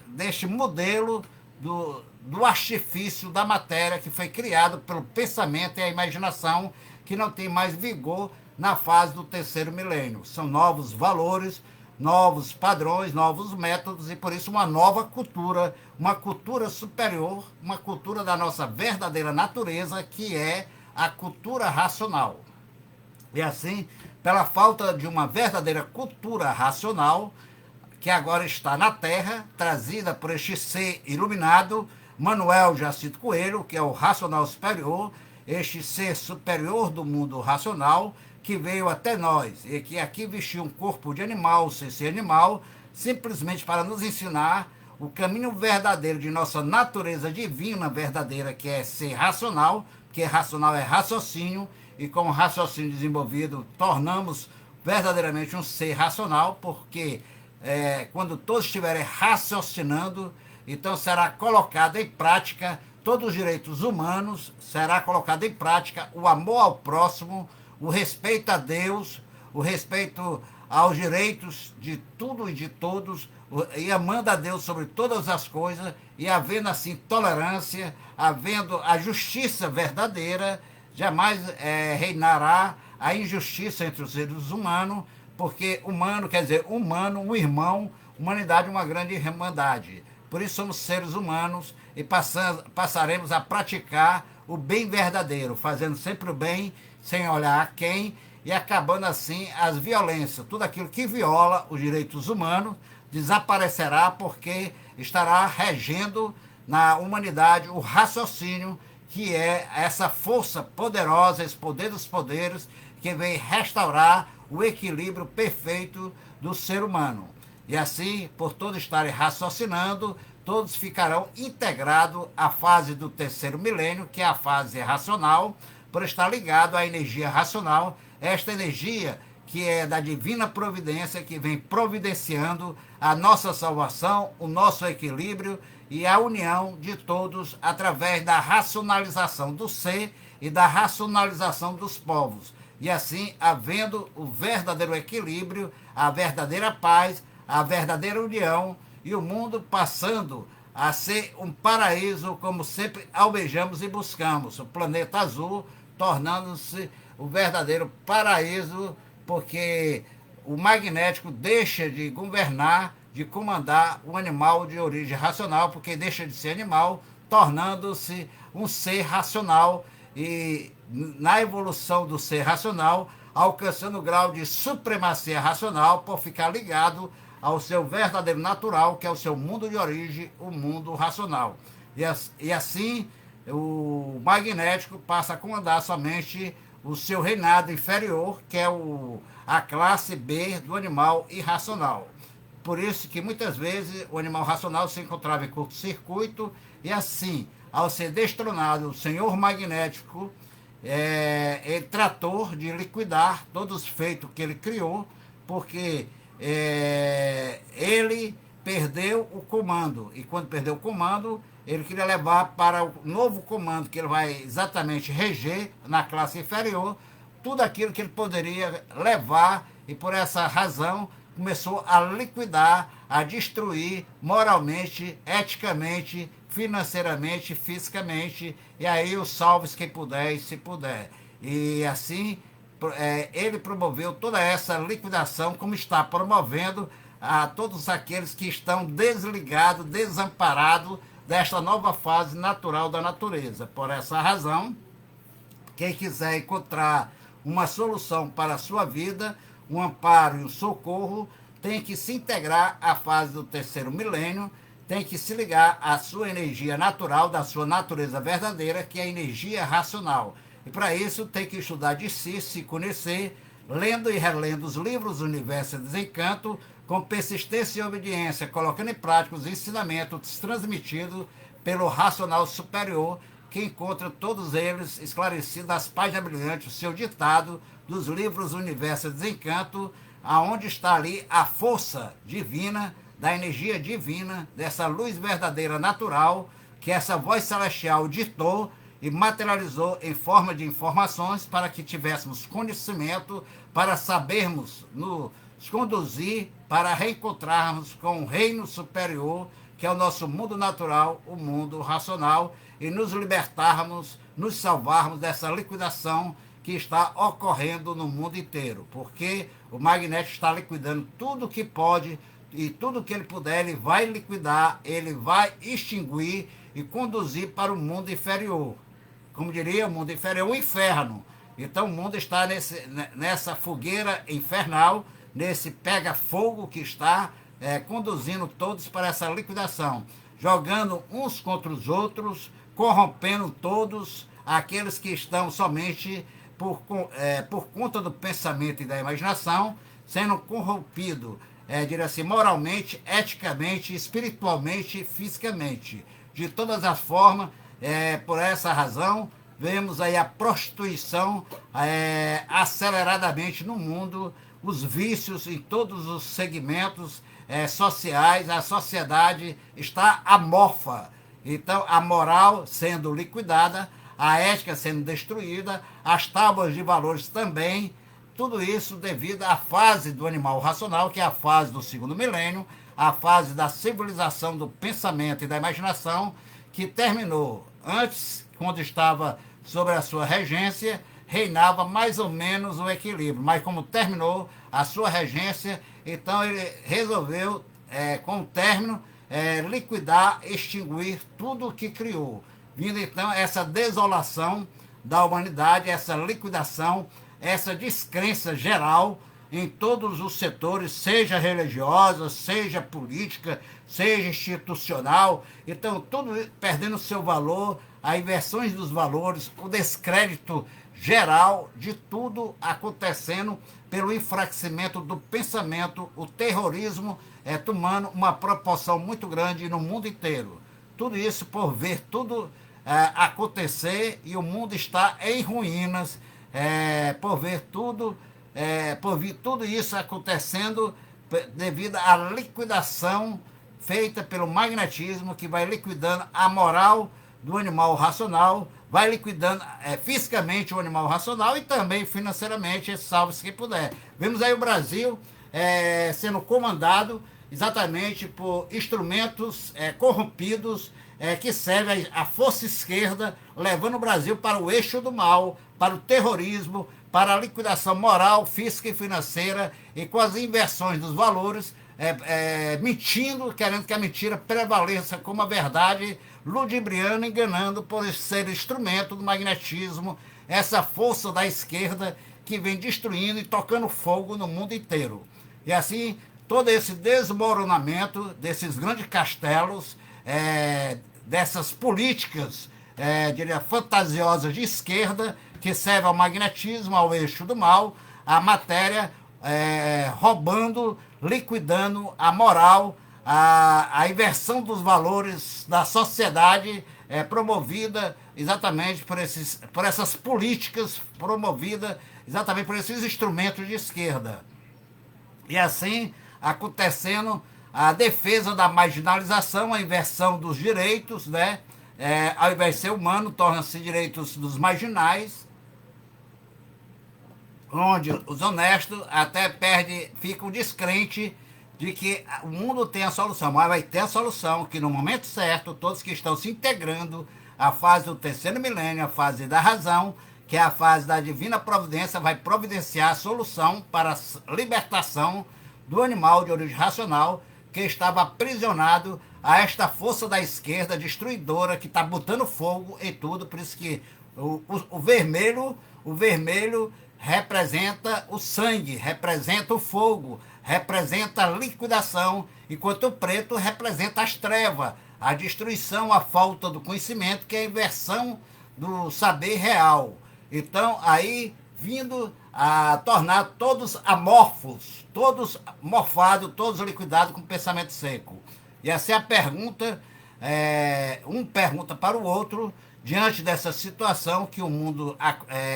deste modelo do artifício da matéria que foi criado pelo pensamento e a imaginação, que não tem mais vigor na fase do terceiro milênio. São novos valores, novos padrões, novos métodos, e por isso uma nova cultura, uma cultura superior, uma cultura da nossa verdadeira natureza, que é a cultura racional. E assim, pela falta de uma verdadeira cultura racional, que agora está na Terra, trazida por este ser iluminado, Manuel Jacinto Coelho, que é o racional superior, este ser superior do mundo racional, que veio até nós e que aqui vestiu um corpo de animal, sem ser animal, simplesmente para nos ensinar o caminho verdadeiro de nossa natureza divina verdadeira, que é ser racional, que racional é raciocínio, e com o raciocínio desenvolvido tornamos verdadeiramente um ser racional, porque quando todos estiverem raciocinando, então será colocado em prática todos os direitos humanos, será colocado em prática o amor ao próximo, o respeito a Deus, o respeito aos direitos de tudo e de todos, e amando a Deus sobre todas as coisas, e havendo assim tolerância, havendo a justiça verdadeira, jamais reinará a injustiça entre os seres humanos, porque humano quer dizer humano, um irmão, humanidade uma grande irmandade. Por isso somos seres humanos e passaremos a praticar o bem verdadeiro, fazendo sempre o bem, sem olhar a quem, e acabando assim as violências. Tudo aquilo que viola os direitos humanos desaparecerá, porque estará regendo na humanidade o raciocínio, que é essa força poderosa, esse poder dos poderes, que vem restaurar o equilíbrio perfeito do ser humano. E assim, por todos estarem raciocinando, todos ficarão integrados à fase do terceiro milênio, que é a fase racional, por estar ligado à energia racional, esta energia que é da divina providência, que vem providenciando a nossa salvação, o nosso equilíbrio e a união de todos através da racionalização do ser e da racionalização dos povos. E assim, havendo o verdadeiro equilíbrio, a verdadeira paz, a verdadeira união, e o mundo passando a ser um paraíso, como sempre almejamos e buscamos. O planeta azul tornando-se o verdadeiro paraíso, porque o magnético deixa de governar, de comandar o animal de origem racional, porque deixa de ser animal, tornando-se um ser racional, e na evolução do ser racional, alcançando o grau de supremacia racional, por ficar ligado ao seu verdadeiro natural, que é o seu mundo de origem, o mundo racional. E assim, o magnético passa a comandar somente o seu reinado inferior, que é a classe B do animal irracional. Por isso que muitas vezes o animal racional se encontrava em curto-circuito, e assim, ao ser destronado o senhor magnético, ele tratou de liquidar todos os feitos que ele criou, porque ele perdeu o comando, e quando perdeu o comando, ele queria levar para o novo comando, que ele vai exatamente reger na classe inferior, tudo aquilo que ele poderia levar, e por essa razão começou a liquidar, a destruir moralmente, eticamente, financeiramente, fisicamente, e aí os salves quem puder e se puder. E assim, ele promoveu toda essa liquidação, como está promovendo a todos aqueles que estão desligados, desamparados desta nova fase natural da natureza. Por essa razão, quem quiser encontrar uma solução para a sua vida, um amparo e um socorro, tem que se integrar à fase do terceiro milênio, tem que se ligar à sua energia natural, da sua natureza verdadeira, que é a energia racional. E para isso tem que estudar de si, se conhecer, lendo e relendo os livros do Universo e Desencanto, com persistência e obediência, colocando em prática os ensinamentos transmitidos pelo racional superior, que encontra todos eles esclarecidos nas páginas brilhantes, o seu ditado dos livros do Universo e Desencanto, aonde está ali a força divina, da energia divina, dessa luz verdadeira natural, que essa voz celestial ditou e materializou em forma de informações, para que tivéssemos conhecimento, para sabermos nos conduzir, para reencontrarmos com o reino superior, que é o nosso mundo natural, o mundo racional, e nos libertarmos, nos salvarmos dessa liquidação que está ocorrendo no mundo inteiro, porque o magnético está liquidando tudo que pode, e tudo que ele puder, ele vai liquidar, ele vai extinguir e conduzir para o mundo inferior. Como diria, o mundo inferior é o inferno. Então o mundo está nessa fogueira infernal, nesse pega-fogo que está conduzindo todos para essa liquidação, jogando uns contra os outros, corrompendo todos aqueles que estão somente por conta do pensamento e da imaginação, sendo corrompido, diria assim, moralmente, eticamente, espiritualmente, fisicamente. De todas as formas, por essa razão, vemos aí a prostituição aceleradamente no mundo, os vícios em todos os segmentos sociais, a sociedade está amorfa. Então, a moral sendo liquidada, a ética sendo destruída, as tábuas de valores também, tudo isso devido à fase do animal racional, que é a fase do segundo milênio, a fase da civilização do pensamento e da imaginação, que terminou antes, quando estava sobre a sua regência, reinava mais ou menos o equilíbrio, mas como terminou a sua regência, então ele resolveu, com o término, liquidar, extinguir tudo o que criou, vindo então essa desolação da humanidade, essa liquidação, essa descrença geral em todos os setores, seja religiosa, seja política, seja institucional. Então, tudo perdendo seu valor, as inversões dos valores, o descrédito geral de tudo acontecendo pelo enfraquecimento do pensamento, o terrorismo tomando uma proporção muito grande no mundo inteiro. Tudo isso por ver tudo acontecer e o mundo está em ruínas, por ver tudo isso acontecendo devido à liquidação feita pelo magnetismo, que vai liquidando a moral do animal racional, vai liquidando fisicamente o animal racional e também financeiramente, salve-se quem puder. Vemos aí o Brasil sendo comandado exatamente por instrumentos corrompidos, que servem à força esquerda, levando o Brasil para o eixo do mal, para o terrorismo, para a liquidação moral, física e financeira, e com as inversões dos valores, mentindo, querendo que a mentira prevaleça como a verdade, ludibriando, enganando por ser instrumento do magnetismo, essa força da esquerda que vem destruindo e tocando fogo no mundo inteiro. E assim, todo esse desmoronamento desses grandes castelos, dessas políticas, diria, fantasiosas de esquerda, que servem ao magnetismo, ao eixo do mal, a matéria, roubando, liquidando a moral, a inversão dos valores da sociedade, promovida exatamente por essas políticas, promovida exatamente por esses instrumentos de esquerda. E assim, acontecendo a defesa da marginalização, a inversão dos direitos, né? Ao invés de ser humano, torna-se direitos dos marginais, onde os honestos até ficam descrentes de que o mundo tem a solução, mas vai ter a solução que no momento certo, todos que estão se integrando à fase do terceiro milênio, a fase da razão, que é a fase da divina providência, vai providenciar a solução para a libertação do animal de origem racional que estava aprisionado a esta força da esquerda destruidora que está botando fogo em tudo. Por isso que o vermelho representa o sangue, representa o fogo, representa a liquidação, enquanto o preto representa as trevas, a destruição, a falta do conhecimento, que é a inversão do saber real. Então, aí, vindo a tornar todos amorfos, todos morfados, todos liquidados com pensamento seco. E essa é a pergunta, um pergunta para o outro, diante dessa situação que o mundo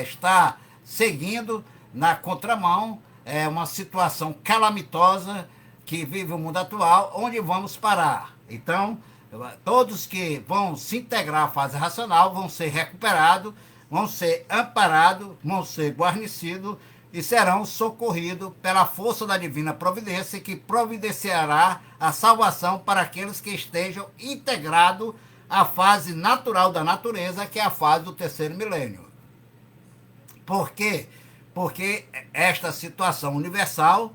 está seguindo na contramão, uma situação calamitosa que vive o mundo atual, onde vamos parar. Então, todos que vão se integrar à fase racional vão ser recuperados, vão ser amparados, vão ser guarnecidos e serão socorridos pela força da divina providência, que providenciará a salvação para aqueles que estejam integrados à fase natural da natureza, que é a fase do terceiro milênio. Por quê? Porque esta situação universal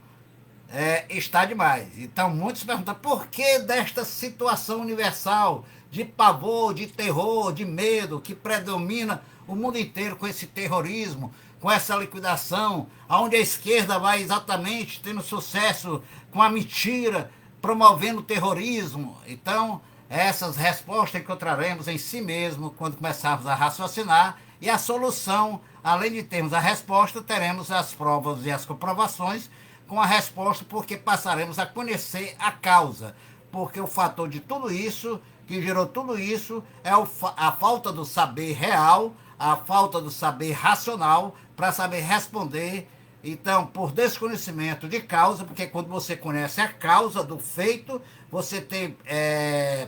está demais. Então, muitos perguntam, por que desta situação universal de pavor, de terror, de medo, que predomina o mundo inteiro com esse terrorismo, com essa liquidação, onde a esquerda vai exatamente tendo sucesso com a mentira, promovendo o terrorismo? Então, essas respostas encontraremos em si mesmo quando começarmos a raciocinar, e a solução, além de termos a resposta, teremos as provas e as comprovações com a resposta, porque passaremos a conhecer a causa. Porque o fator de tudo isso, que gerou tudo isso, é a falta do saber real, a falta do saber racional, para saber responder. Então, por desconhecimento de causa, porque quando você conhece a causa do feito, você tem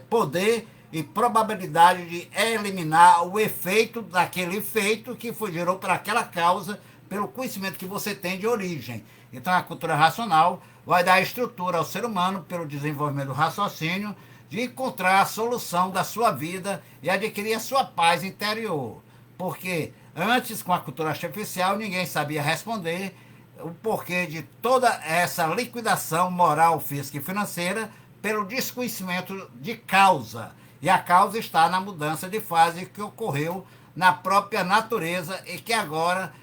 poder e probabilidade de eliminar o efeito daquele efeito que gerou para aquela causa, pelo conhecimento que você tem de origem. Então a cultura racional vai dar estrutura ao ser humano pelo desenvolvimento do raciocínio, de encontrar a solução da sua vida e adquirir a sua paz interior. Porque antes, com a cultura artificial, ninguém sabia responder o porquê de toda essa liquidação moral, física e financeira pelo desconhecimento de causa. E a causa está na mudança de fase que ocorreu na própria natureza e que agora,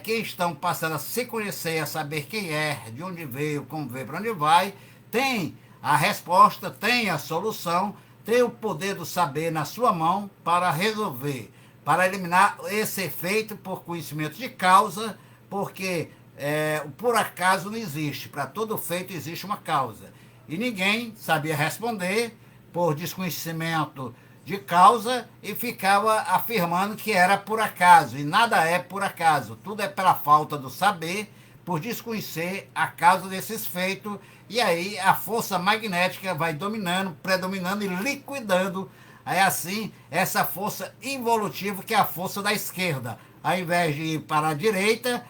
quem estão passando a se conhecer, a saber quem é, de onde veio, como veio, para onde vai, tem a resposta, tem a solução, tem o poder do saber na sua mão para resolver, para eliminar esse efeito por conhecimento de causa, porque o por acaso não existe. Para todo feito existe uma causa. E ninguém sabia responder por desconhecimento de causa e ficava afirmando que era por acaso. E nada é por acaso. Tudo é pela falta do saber, por desconhecer a causa desses feitos. E aí a força magnética vai dominando, predominando e liquidando. Aí assim, essa força involutiva que é a força da esquerda. Ao invés de ir para a direita,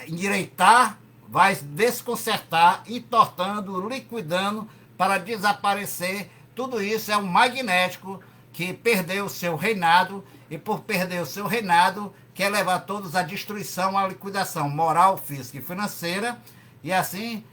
endireitar, vai desconcertar, entortando, liquidando para desaparecer. Tudo isso é um magnético que perdeu o seu reinado e por perder o seu reinado quer levar todos à destruição, à liquidação moral, física e financeira. E assim,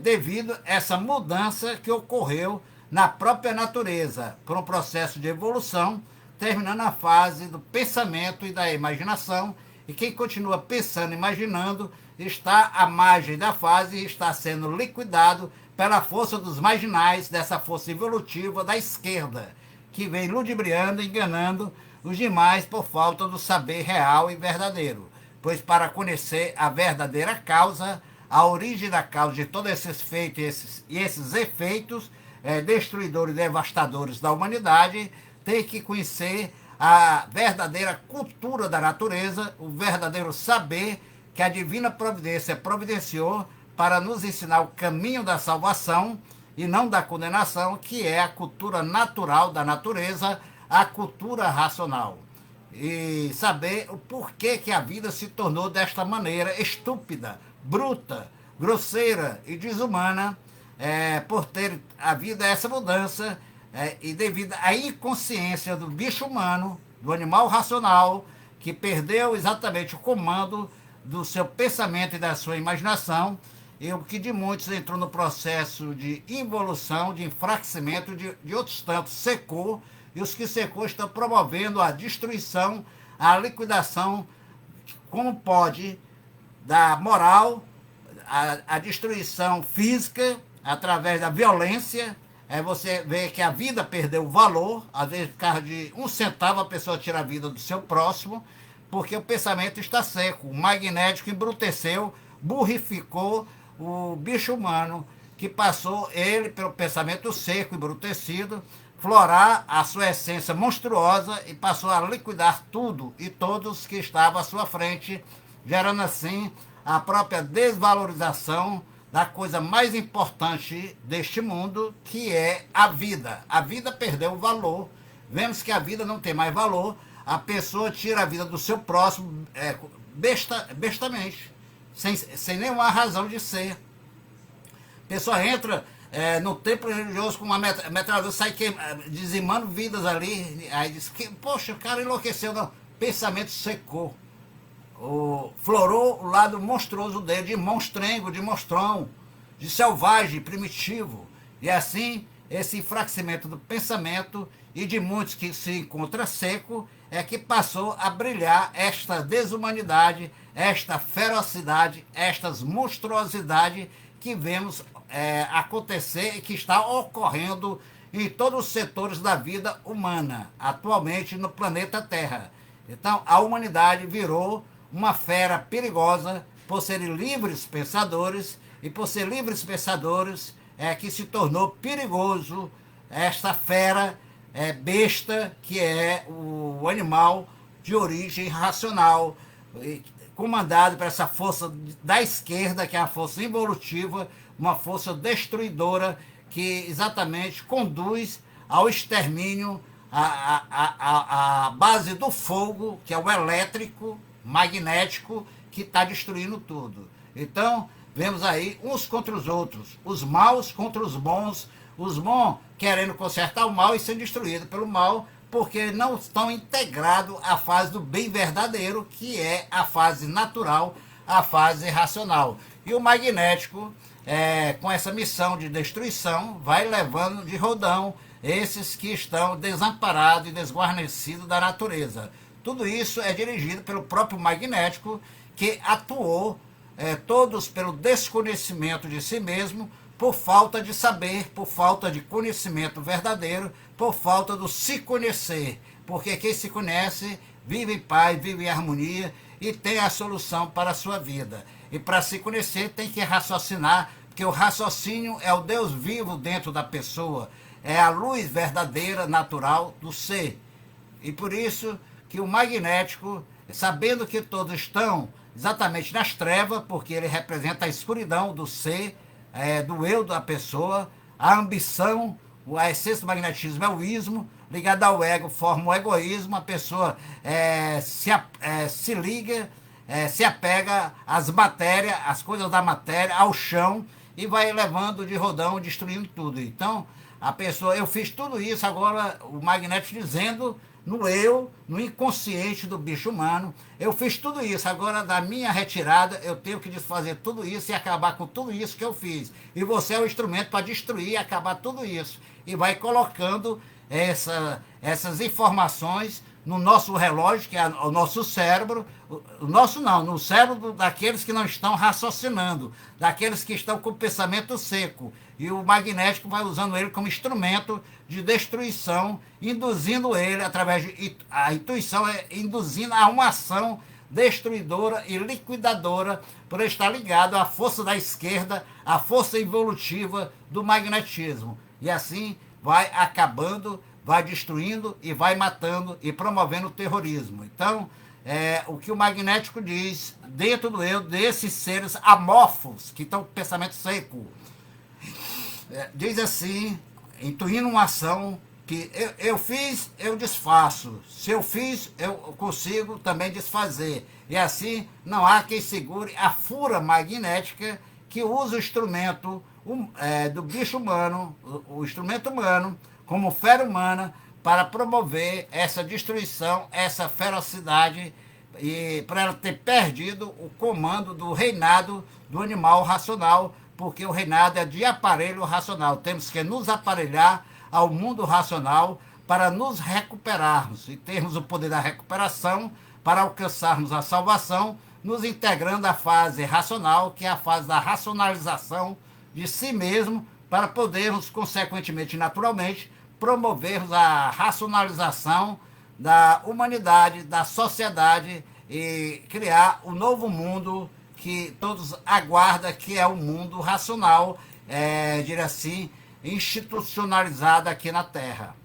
devido a essa mudança que ocorreu na própria natureza, por um processo de evolução, terminando a fase do pensamento e da imaginação. E quem continua pensando e imaginando está à margem da fase e está sendo liquidado pela força dos marginais, dessa força evolutiva da esquerda, que vem ludibriando, enganando os demais por falta do saber real e verdadeiro. Pois para conhecer a verdadeira causa, a origem da causa de todos esses feitos e esses efeitos destruidores e devastadores da humanidade, tem que conhecer a verdadeira cultura da natureza, o verdadeiro saber que a divina providência providenciou para nos ensinar o caminho da salvação e não da condenação, que é a cultura natural da natureza, a cultura racional. E saber o porquê que a vida se tornou desta maneira estúpida, bruta, grosseira e desumana, por ter havido essa mudança, e devido à inconsciência do bicho humano, do animal racional, que perdeu exatamente o comando do seu pensamento e da sua imaginação, e o que de muitos entrou no processo de involução, de enfraquecimento, de outros tantos secou, e os que secou estão promovendo a destruição, a liquidação, como pode, da moral, a destruição física, através da violência. Você vê que a vida perdeu o valor, às vezes por causa de 1 centavo a pessoa tira a vida do seu próximo, porque o pensamento está seco, o magnético embruteceu, burrificou o bicho humano, que passou ele, pelo pensamento seco, embrutecido, florar a sua essência monstruosa e passou a liquidar tudo e todos que estavam à sua frente, gerando assim a própria desvalorização da coisa mais importante deste mundo, que é a vida. A vida perdeu o valor, vemos que a vida não tem mais valor, a pessoa tira a vida do seu próximo bestamente, sem nenhuma razão de ser. A pessoa entra no templo religioso com uma metralhadora, sai dizimando vidas ali, aí diz que, poxa, o cara enlouqueceu, não. Pensamento secou. Florou o lado monstruoso dele, de monstrengo, de monstrão, de selvagem, primitivo. E assim, esse enfraquecimento do pensamento e de muitos que se encontra seco, é que passou a brilhar esta desumanidade, esta ferocidade, estas monstruosidades que vemos acontecer e que está ocorrendo em todos os setores da vida humana, atualmente no planeta Terra. Então, a humanidade virou uma fera perigosa por serem livres pensadores, e por ser livres pensadores que se tornou perigoso esta fera besta, que é o animal de origem racional, comandado por essa força da esquerda, que é a força involutiva, uma força destruidora, que exatamente conduz ao extermínio, a base do fogo, que é o elétrico, magnético, que está destruindo tudo. Então, vemos aí uns contra os outros, os maus contra os bons querendo consertar o mal e sendo destruídos pelo mal, porque não estão integrados à fase do bem verdadeiro, que é a fase natural, a fase racional. E o magnético, com essa missão de destruição, vai levando de rodão esses que estão desamparados e desguarnecidos da natureza. Tudo isso é dirigido pelo próprio magnético, que atuou todos pelo desconhecimento de si mesmo, por falta de saber, por falta de conhecimento verdadeiro, por falta do se conhecer. Porque quem se conhece vive em paz, vive em harmonia e tem a solução para a sua vida. E para se conhecer tem que raciocinar, porque o raciocínio é o Deus vivo dentro da pessoa, é a luz verdadeira, natural do ser. E por isso que o magnético, sabendo que todos estão exatamente nas trevas, porque ele representa a escuridão do ser, do eu da pessoa, a ambição, a essência do magnetismo é o ismo, ligado ao ego forma o egoísmo, a pessoa se liga, se apega às matérias, às coisas da matéria, ao chão, e vai levando de rodão, destruindo tudo. Então, a pessoa, eu fiz tudo isso, agora o magnético dizendo no eu, no inconsciente do bicho humano, eu fiz tudo isso, agora da minha retirada eu tenho que desfazer tudo isso e acabar com tudo isso que eu fiz. E você é o instrumento para destruir e acabar tudo isso. E vai colocando essas informações no nosso relógio, que é o nosso cérebro, o nosso não, no cérebro daqueles que não estão raciocinando, daqueles que estão com o pensamento seco. E o magnético vai usando ele como instrumento de destruição, induzindo ele através de... A intuição induzindo a uma ação destruidora e liquidadora, por estar ligado à força da esquerda, à força evolutiva do magnetismo. E assim vai acabando, vai destruindo e vai matando e promovendo o terrorismo. Então, o que o magnético diz dentro do eu, desses seres amorfos, que estão com o pensamento seco, diz assim, intuindo uma ação que eu fiz, eu desfaço. Se eu fiz, eu consigo também desfazer. E assim não há quem segure a fúria magnética que usa o instrumento do bicho humano, o instrumento humano, como fera humana, para promover essa destruição, essa ferocidade, e para ela ter perdido o comando do reinado do animal racional, porque o reinado é de aparelho racional. Temos que nos aparelhar ao mundo racional para nos recuperarmos e termos o poder da recuperação para alcançarmos a salvação, nos integrando à fase racional, que é a fase da racionalização de si mesmo, para podermos, consequentemente e naturalmente, promovermos a racionalização da humanidade, da sociedade e criar um novo mundo que todos aguardam, que é o mundo racional, diria assim, institucionalizado aqui na Terra.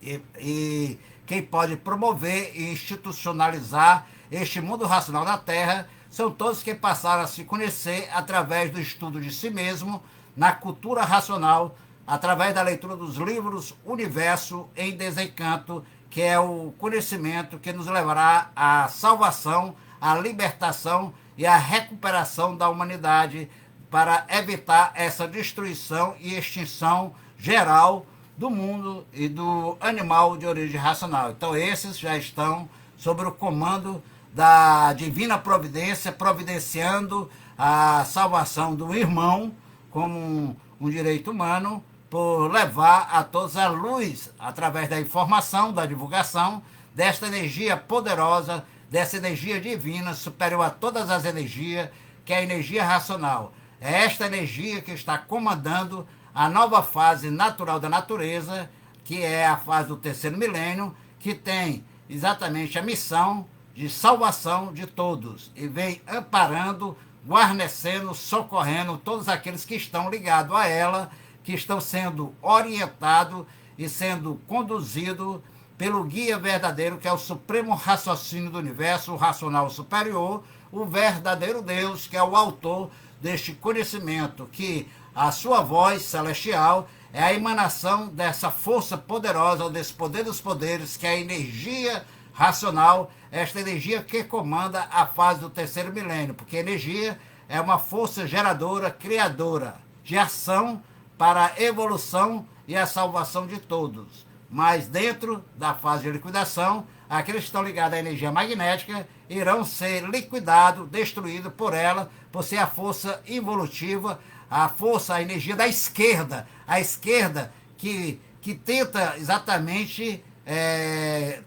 E quem pode promover e institucionalizar este mundo racional na Terra são todos que passaram a se conhecer através do estudo de si mesmo, na cultura racional, através da leitura dos livros Universo em Desencanto, que é o conhecimento que nos levará à salvação, à libertação e à recuperação da humanidade, para evitar essa destruição e extinção geral do mundo e do animal de origem racional. Então esses já estão sob o comando da divina providência, providenciando a salvação do irmão como um direito humano, por levar a todos a luz, através da informação, da divulgação, desta energia poderosa, dessa energia divina, superior a todas as energias, que é a energia racional. É esta energia que está comandando a nova fase natural da natureza, que é a fase do terceiro milênio, que tem exatamente a missão de salvação de todos, e vem amparando, guarnecendo, socorrendo todos aqueles que estão ligados a ela, que estão sendo orientados e sendo conduzidos pelo guia verdadeiro, que é o supremo raciocínio do universo, o racional superior, o verdadeiro Deus, que é o autor deste conhecimento, que a sua voz celestial é a emanação dessa força poderosa, ou desse poder dos poderes, que é a energia racional, esta energia que comanda a fase do terceiro milênio, porque energia é uma força geradora, criadora, de ação para a evolução e a salvação de todos. Mas dentro da fase de liquidação, aqueles que estão ligados à energia magnética irão ser liquidados, destruídos por ela, por ser a força evolutiva, a força, a energia da esquerda, a esquerda que tenta exatamente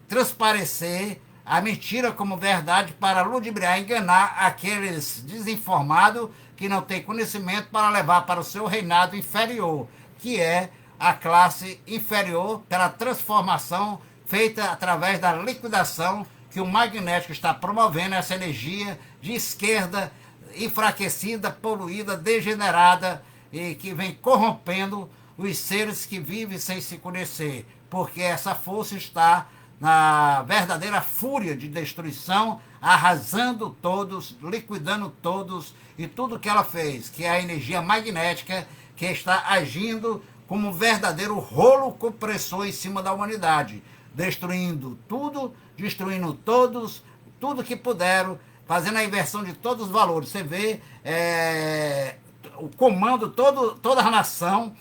transparecer a mentira como verdade para ludibriar, enganar aqueles desinformados que não têm conhecimento para levar para o seu reinado inferior, que é a classe inferior, pela transformação feita através da liquidação que o magnético está promovendo, essa energia de esquerda enfraquecida, poluída, degenerada e que vem corrompendo os seres que vivem sem se conhecer, porque essa força está na verdadeira fúria de destruição, arrasando todos, liquidando todos e tudo que ela fez, que é a energia magnética que está agindo como um verdadeiro rolo compressor em cima da humanidade, destruindo tudo, destruindo todos, tudo que puderam, fazendo a inversão de todos os valores. Você vê o comando, toda a nação,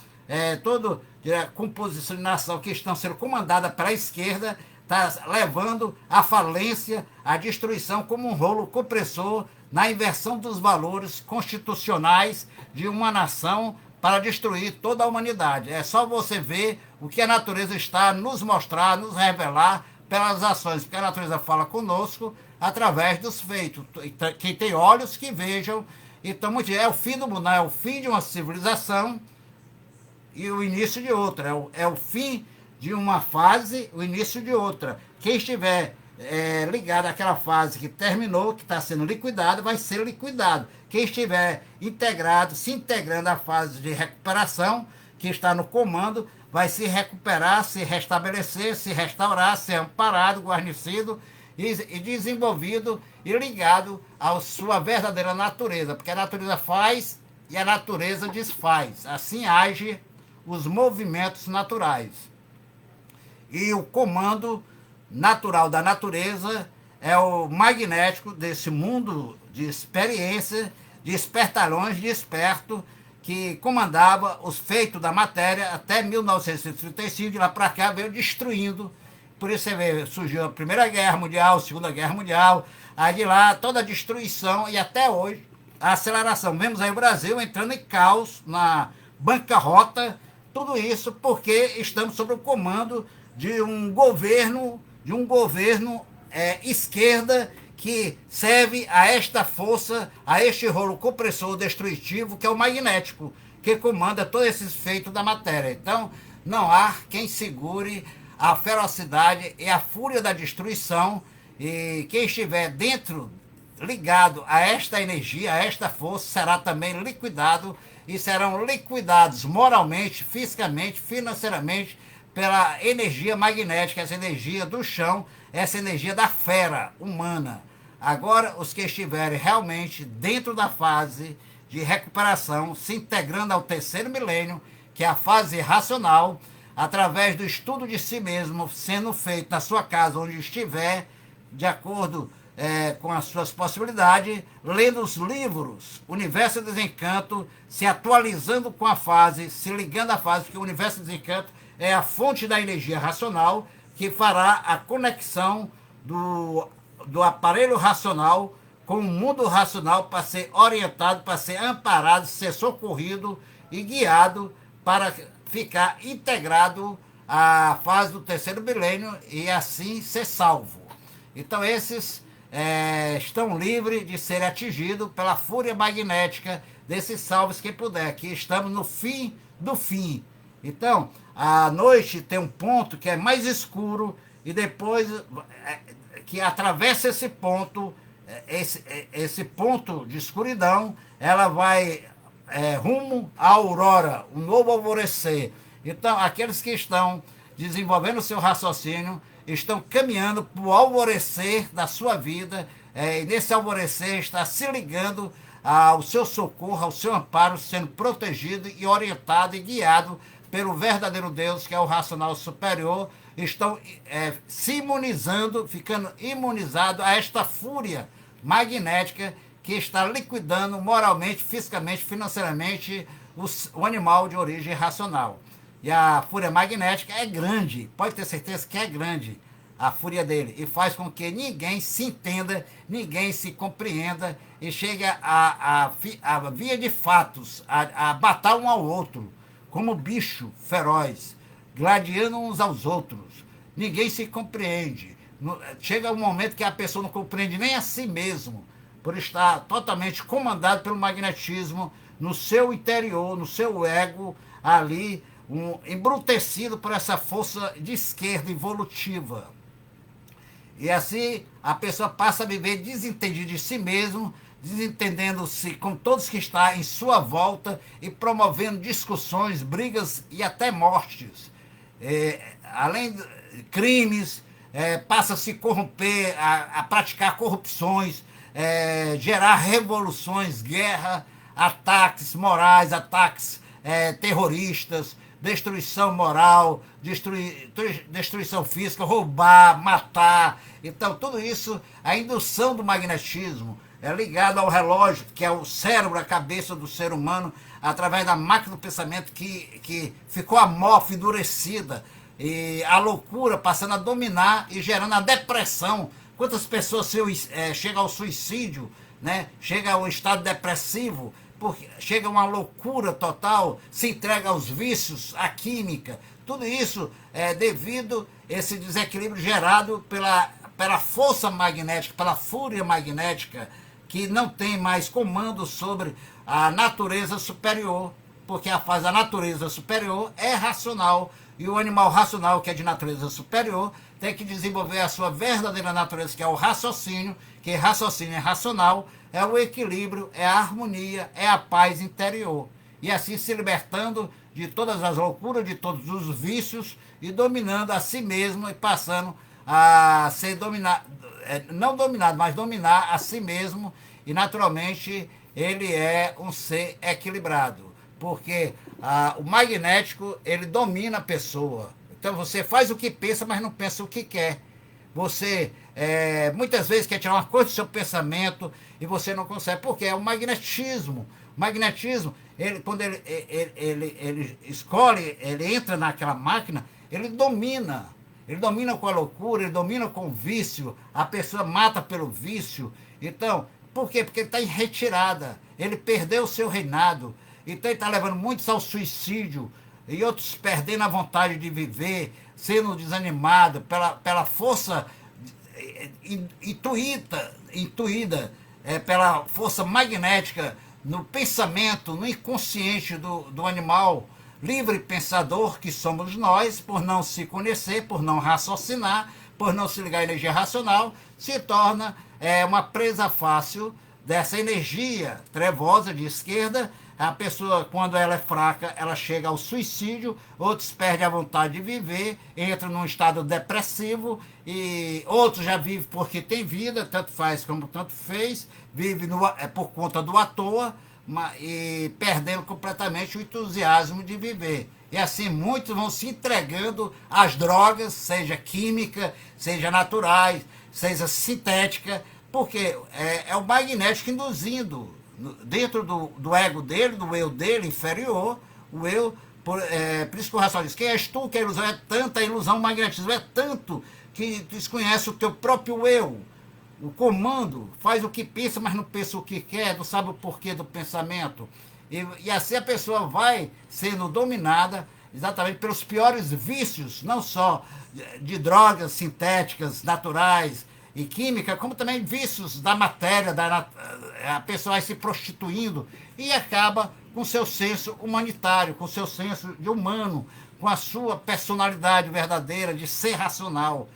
toda a composição de nação que estão sendo comandada pela esquerda, está levando à falência, à destruição como um rolo compressor na inversão dos valores constitucionais de uma nação para destruir toda a humanidade. É só você ver o que a natureza está a nos mostrar, nos revelar pelas ações, porque a natureza fala conosco através dos feitos. Quem tem olhos que vejam. Então, é o fim do mundo, é o fim de uma civilização e o início de outra. É o fim de uma fase, o início de outra. Quem estiver ligado àquela fase que terminou, que está sendo liquidado, vai ser liquidado. Quem estiver integrado, se integrando à fase de recuperação, que está no comando, vai se recuperar, se restabelecer, se restaurar, ser amparado, guarnecido e desenvolvido e ligado à sua verdadeira natureza, porque a natureza faz e a natureza desfaz. Assim age os movimentos naturais. E o comando natural da natureza é o magnético desse mundo de experiência, de espertalhões de esperto, que comandava os feitos da matéria até 1935, de lá para cá veio destruindo. Por isso você vê, surgiu a Primeira Guerra Mundial, a Segunda Guerra Mundial, aí de lá toda a destruição e até hoje a aceleração. Vemos aí o Brasil entrando em caos, na bancarrota, tudo isso porque estamos sob o comando de um governo esquerda que serve a esta força, a este rolo compressor destrutivo que é o magnético, que comanda todos esses feitos da matéria. Então, não há quem segure a ferocidade e a fúria da destruição, e quem estiver dentro, ligado a esta energia, a esta força, será também liquidado, e serão liquidados moralmente, fisicamente, financeiramente, pela energia magnética, essa energia do chão, essa energia da fera humana. Agora, os que estiverem realmente dentro da fase de recuperação, se integrando ao terceiro milênio, que é a fase racional, através do estudo de si mesmo, sendo feito na sua casa, onde estiver, de acordo com as suas possibilidades, lendo os livros, Universo do Desencanto, se atualizando com a fase, se ligando à fase, porque o Universo do Desencanto é a fonte da energia racional, que fará a conexão do aparelho racional com o mundo racional para ser orientado, para ser amparado, ser socorrido e guiado para ficar integrado à fase do terceiro milênio e assim ser salvo. Então esses estão livres de serem atingidos pela fúria magnética desses salvos que puder, que estamos no fim do fim. Então, à noite tem um ponto que é mais escuro e depois que atravessa esse ponto, esse ponto de escuridão, ela vai rumo à aurora, um novo alvorecer. Então, aqueles que estão desenvolvendo o seu raciocínio estão caminhando para o alvorecer da sua vida, e nesse alvorecer está se ligando ao seu socorro, ao seu amparo, sendo protegido e orientado e guiado pelo verdadeiro Deus, que é o racional superior, estão se imunizando, ficando imunizados a esta fúria magnética que está liquidando moralmente, fisicamente, financeiramente o animal de origem racional. E a fúria magnética é grande, pode ter certeza que é grande a fúria dele, e faz com que ninguém se entenda, ninguém se compreenda, e chegue a via de fatos, a matar um ao outro, como bicho feroz, gladiando uns aos outros. Ninguém se compreende. Chega um momento que a pessoa não compreende nem a si mesmo, por estar totalmente comandado pelo magnetismo no seu interior, no seu ego, ali, embrutecido por essa força de esquerda evolutiva. E assim a pessoa passa a viver desentendida de si mesmo, desentendendo-se com todos que estão em sua volta e promovendo discussões, brigas e até mortes. Além de crimes, passa a se corromper, a praticar corrupções, gerar revoluções, guerra, ataques morais, ataques terroristas, destruição moral, destruição física, roubar, matar. Então, tudo isso, a indução do magnetismo é ligado ao relógio, que é o cérebro, a cabeça do ser humano, através da máquina do pensamento que ficou amorfa, endurecida, e a loucura passando a dominar e gerando a depressão. Quantas pessoas chegam ao suicídio, né? Chegam ao estado depressivo, porque chega uma loucura total, se entrega aos vícios, à química. Tudo isso é devido a esse desequilíbrio gerado pela força magnética, pela fúria magnética, que não tem mais comando sobre a natureza superior, porque a natureza superior é racional, e o animal racional, que é de natureza superior, tem que desenvolver a sua verdadeira natureza, que é o raciocínio, que raciocínio é racional, é o equilíbrio, é a harmonia, é a paz interior. E assim se libertando de todas as loucuras, de todos os vícios, e dominando a si mesmo e passando a ser dominado, não dominado, mas dominar a si mesmo, e naturalmente ele é um ser equilibrado, porque o magnético, ele domina a pessoa. Então você faz o que pensa, mas não pensa o que quer. Você muitas vezes quer tirar uma coisa do seu pensamento e você não consegue, porque é o magnetismo. O magnetismo, quando ele escolhe, ele entra naquela máquina, ele domina. Ele domina com a loucura, ele domina com o vício, a pessoa mata pelo vício. Então, por quê? Porque ele está em retirada, ele perdeu o seu reinado, então ele está levando muitos ao suicídio, e outros perdendo a vontade de viver, sendo desanimado pela força intuída pela força magnética no pensamento, no inconsciente do animal livre pensador que somos nós, por não se conhecer, por não raciocinar, por não se ligar à energia racional, se torna uma presa fácil dessa energia trevosa de esquerda. A pessoa, quando ela é fraca, ela chega ao suicídio, outros perdem a vontade de viver, entram num estado depressivo, e outros já vivem porque tem vida, tanto faz como tanto fez, vive por conta do à toa, e perdendo completamente o entusiasmo de viver. E assim muitos vão se entregando às drogas, seja química, seja naturais, seja sintética, porque é o magnético induzindo dentro do ego dele, do eu dele inferior, o eu, por isso que o racional diz, quem és tu, que a ilusão é tanta, a ilusão, o magnetismo é tanto, que desconhece o teu próprio eu. O comando faz o que pensa, mas não pensa o que quer, não sabe o porquê do pensamento. E assim a pessoa vai sendo dominada exatamente pelos piores vícios, não só de drogas sintéticas, naturais e química, como também vícios da matéria, a pessoa vai se prostituindo e acaba com seu senso humanitário, com seu senso de humano, com a sua personalidade verdadeira de ser racional.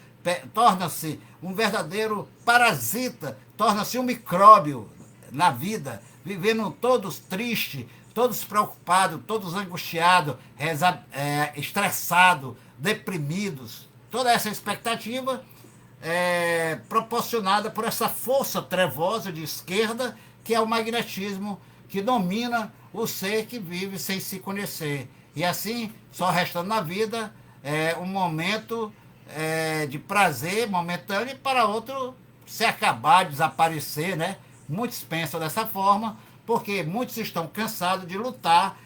Torna-se um verdadeiro parasita, torna-se um micróbio na vida, vivendo todos tristes, todos preocupados, todos angustiados, estressados, deprimidos. Toda essa expectativa é proporcionada por essa força trevosa de esquerda, que é o magnetismo, que domina o ser que vive sem se conhecer. E assim, só restando na vida um momento de prazer momentâneo e para outro se acabar, desaparecer, né? Muitos pensam dessa forma, porque muitos estão cansados de lutar,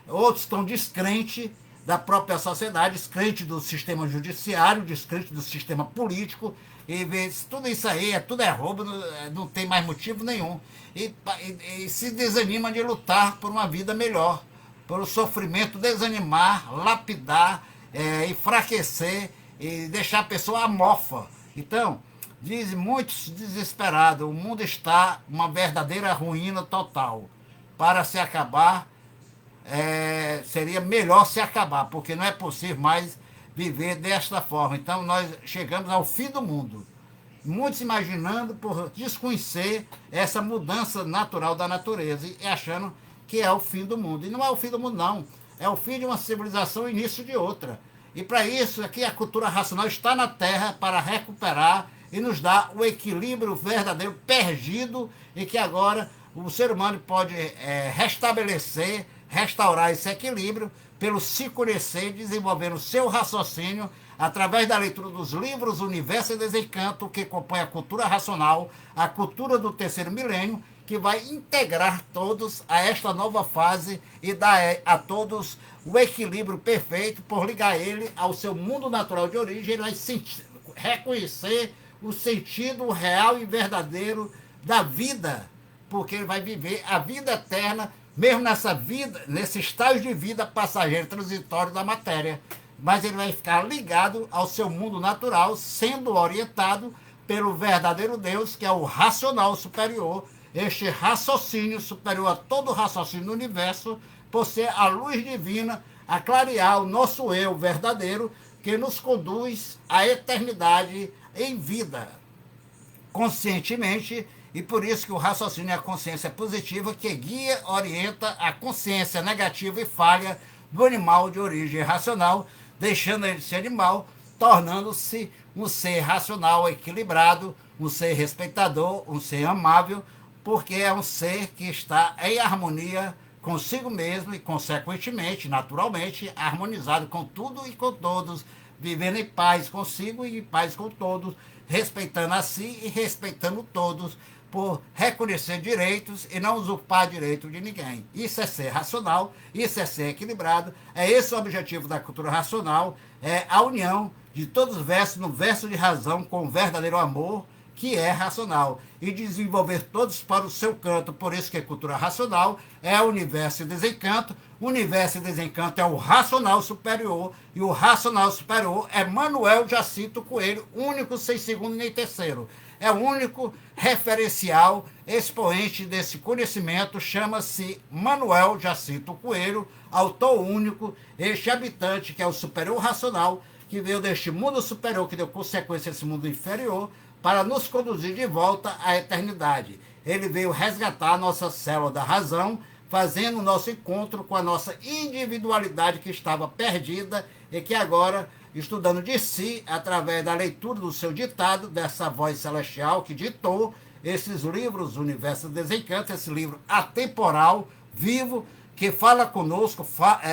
outros estão descrentes da própria sociedade, descrentes do sistema judiciário, descrentes do sistema político, e vê se tudo isso aí tudo é roubo, não tem mais motivo nenhum. E se desanima de lutar por uma vida melhor, por o sofrimento desanimar, lapidar, enfraquecer e deixar a pessoa amorfa. Então, dizem muitos desesperados, o mundo está uma verdadeira ruína total. Para se acabar, seria melhor se acabar, porque não é possível mais viver desta forma. Então nós chegamos ao fim do mundo. Muitos imaginando por desconhecer essa mudança natural da natureza e achando que é o fim do mundo. E não é o fim do mundo, não. É o fim de uma civilização e início de outra. E para isso aqui a cultura racional está na Terra para recuperar e nos dar o equilíbrio verdadeiro perdido e que agora o ser humano pode restabelecer, restaurar esse equilíbrio pelo se conhecer, desenvolvendo o seu raciocínio através da leitura dos livros Universo e Desencanto, que compõe a cultura racional, a cultura do terceiro milênio, que vai integrar todos a esta nova fase e dar a todos o equilíbrio perfeito por ligar ele ao seu mundo natural de origem. Ele vai reconhecer o sentido real e verdadeiro da vida, porque ele vai viver a vida eterna, mesmo nessa vida, nesse estágio de vida passageiro, transitório da matéria. Mas ele vai ficar ligado ao seu mundo natural, sendo orientado pelo verdadeiro Deus, que é o racional superior, este raciocínio superior a todo raciocínio do universo, por ser a luz divina a clarear o nosso eu verdadeiro, que nos conduz à eternidade em vida, conscientemente. E por isso que o raciocínio é a consciência positiva, que guia, orienta a consciência negativa e falha do animal de origem racional, deixando ele de ser animal, tornando-se um ser racional equilibrado, um ser respeitador, um ser amável, porque é um ser que está em harmonia consigo mesmo e, consequentemente, naturalmente, harmonizado com tudo e com todos, vivendo em paz consigo e em paz com todos, respeitando a si e respeitando todos, por reconhecer direitos e não usurpar direito de ninguém. Isso é ser racional, isso é ser equilibrado, é esse o objetivo da cultura racional, é a união de todos os versos no verso de razão com o verdadeiro amor, que é racional, e desenvolver todos para o seu canto. Por isso que a cultura racional é o universo e desencanto. O universo e desencanto é o racional superior, e o racional superior é Manuel Jacinto Coelho, único, sem segundo nem terceiro. É o único referencial, expoente desse conhecimento, chama-se Manuel Jacinto Coelho, autor único, este habitante que é o superior racional, que veio deste mundo superior, que deu consequência a esse mundo inferior, para nos conduzir de volta à eternidade. Ele veio resgatar a nossa célula da razão, fazendo o nosso encontro com a nossa individualidade que estava perdida e que agora, estudando de si, através da leitura do seu ditado, dessa voz celestial que ditou esses livros, Universo do Desencanto, esse livro atemporal, vivo, que fala conosco,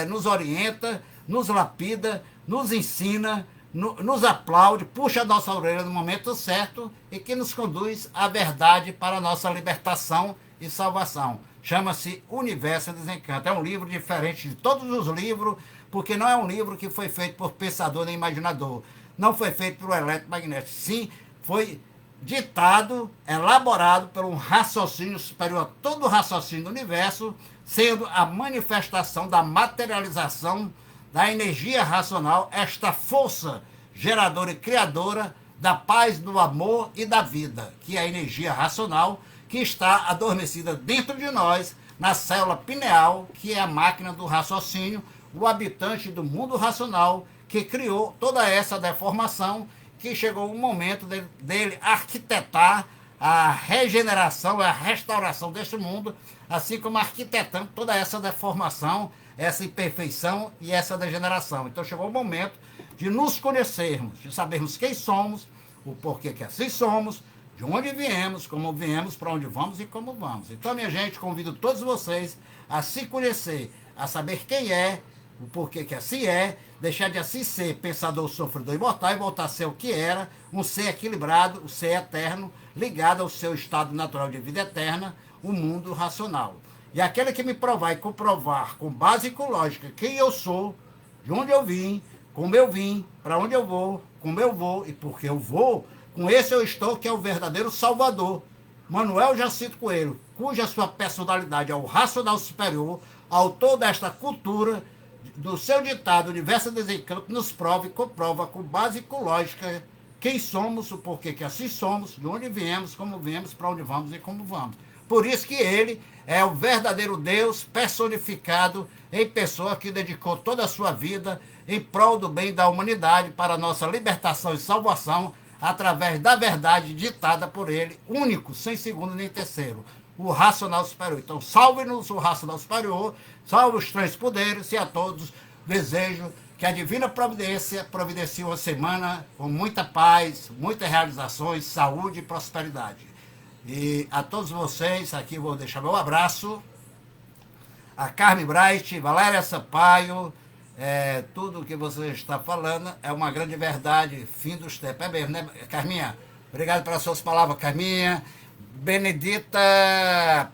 nos orienta, nos lapida, nos ensina, nos aplaude, puxa a nossa orelha no momento certo e que nos conduz à verdade para a nossa libertação e salvação. Chama-se Universo do Desencanto. É um livro diferente de todos os livros, porque não é um livro que foi feito por pensador nem imaginador. Não foi feito por eletromagnético. Sim, foi ditado, elaborado por um raciocínio superior a todo o raciocínio do universo, sendo a manifestação da materialização da energia racional, esta força geradora e criadora da paz, do amor e da vida, que é a energia racional, que está adormecida dentro de nós, na célula pineal, que é a máquina do raciocínio, o habitante do mundo racional, que criou toda essa deformação, que chegou o momento dele arquitetar a regeneração, a restauração deste mundo, assim como arquitetando toda essa deformação, essa imperfeição e essa degeneração. Então chegou o momento de nos conhecermos, de sabermos quem somos, o porquê que assim somos, de onde viemos, como viemos, para onde vamos e como vamos. Então, minha gente, convido todos vocês a se conhecer, a saber quem é, o porquê que assim é, deixar de assim ser pensador, sofredor e mortal e voltar a ser o que era, um ser equilibrado, um ser eterno, ligado ao seu estado natural de vida eterna, o mundo racional. E aquele que me provar e comprovar com base e com lógica quem eu sou, de onde eu vim, como eu vim, para onde eu vou, como eu vou e por que eu vou, com esse eu estou, que é o verdadeiro Salvador. Manuel Jacinto Coelho, cuja sua personalidade é o racional superior, autor desta cultura, do seu ditado Universo Desencanto, nos prova e comprova com base e com lógica quem somos, o porquê que assim somos, de onde viemos, como viemos, para onde vamos e como vamos. Por isso que ele é o verdadeiro Deus personificado em pessoa que dedicou toda a sua vida em prol do bem da humanidade para a nossa libertação e salvação através da verdade ditada por ele, único, sem segundo nem terceiro, o racional superior. Então, salve-nos o racional superior, salve os três poderes e a todos desejo que a divina providência providencie uma semana com muita paz, muitas realizações, saúde e prosperidade. E a todos vocês, aqui vou deixar meu abraço, a Carmen Bright, Valéria Sampaio, tudo que você está falando é uma grande verdade, fim dos tempos. É mesmo, né, Carminha? Obrigado pelas suas palavras, Carminha. Benedita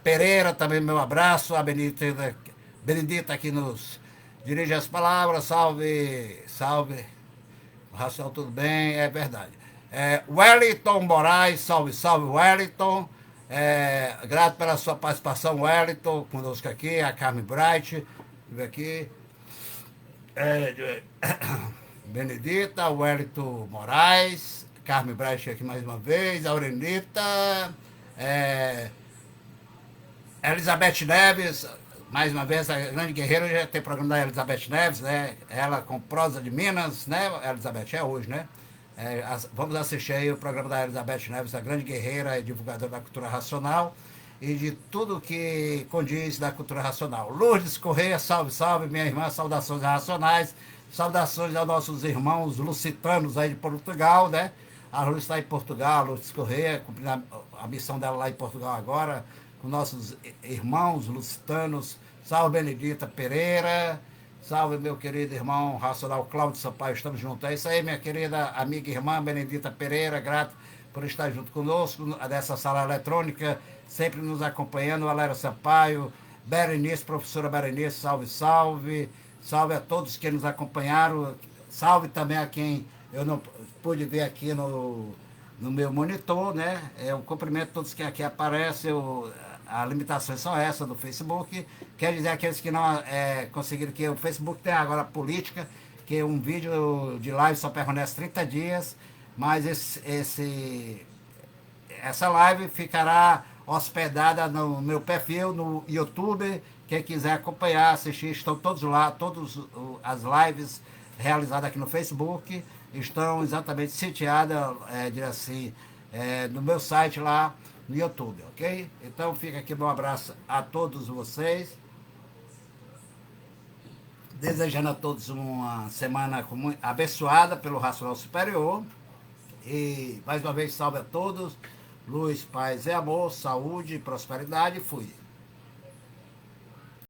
Pereira, também meu abraço. A Benedita aqui nos dirige as palavras. Salve, salve. Racial, tudo bem? É verdade. Wellington Moraes, salve, salve, Wellington. Grato pela sua participação, Wellington, conosco aqui. A Carmen Bright, aqui. Benedita, Wellington Moraes, Carmen Bright aqui mais uma vez, Aurenita, Elizabeth Neves, mais uma vez, a grande guerreira. Já tem programa da Elizabeth Neves, né? Ela com prosa de Minas, né? Elizabeth, é hoje, né? Vamos assistir aí o programa da Elizabeth Neves, a grande guerreira e divulgadora da cultura racional e de tudo que condiz da cultura racional. Lourdes Correia, salve, salve, minha irmã, saudações racionais, saudações aos nossos irmãos lusitanos aí de Portugal, né? A Lourdes está em Portugal, a Lourdes Correia, cumprindo a missão dela lá em Portugal agora, com nossos irmãos lusitanos. Salve, Benedita Pereira, salve, meu querido irmão racional Cláudio Sampaio, estamos juntos. É isso aí, minha querida amiga e irmã Benedita Pereira, grato por estar junto conosco dessa sala eletrônica, sempre nos acompanhando. Valéria Sampaio, Berenice, professora Berenice, salve, salve. Salve a todos que nos acompanharam. Salve também a quem eu não pude ver aqui no meu monitor, né? Eu cumprimento todos que aqui aparecem. As limitações são essas do Facebook. Quer dizer, aqueles que não conseguiram, que o Facebook tem agora a política, que um vídeo de live só permanece 30 dias, mas essa live ficará hospedada no meu perfil, no YouTube. Quem quiser acompanhar, assistir, estão todos lá, todas as lives realizadas aqui no Facebook estão exatamente sitiadas, no meu site lá no YouTube, ok? Então fica aqui meu abraço a todos vocês, desejando a todos uma semana abençoada pelo Racional Superior. E mais uma vez, salve a todos, luz, paz e amor, saúde e prosperidade. Fui.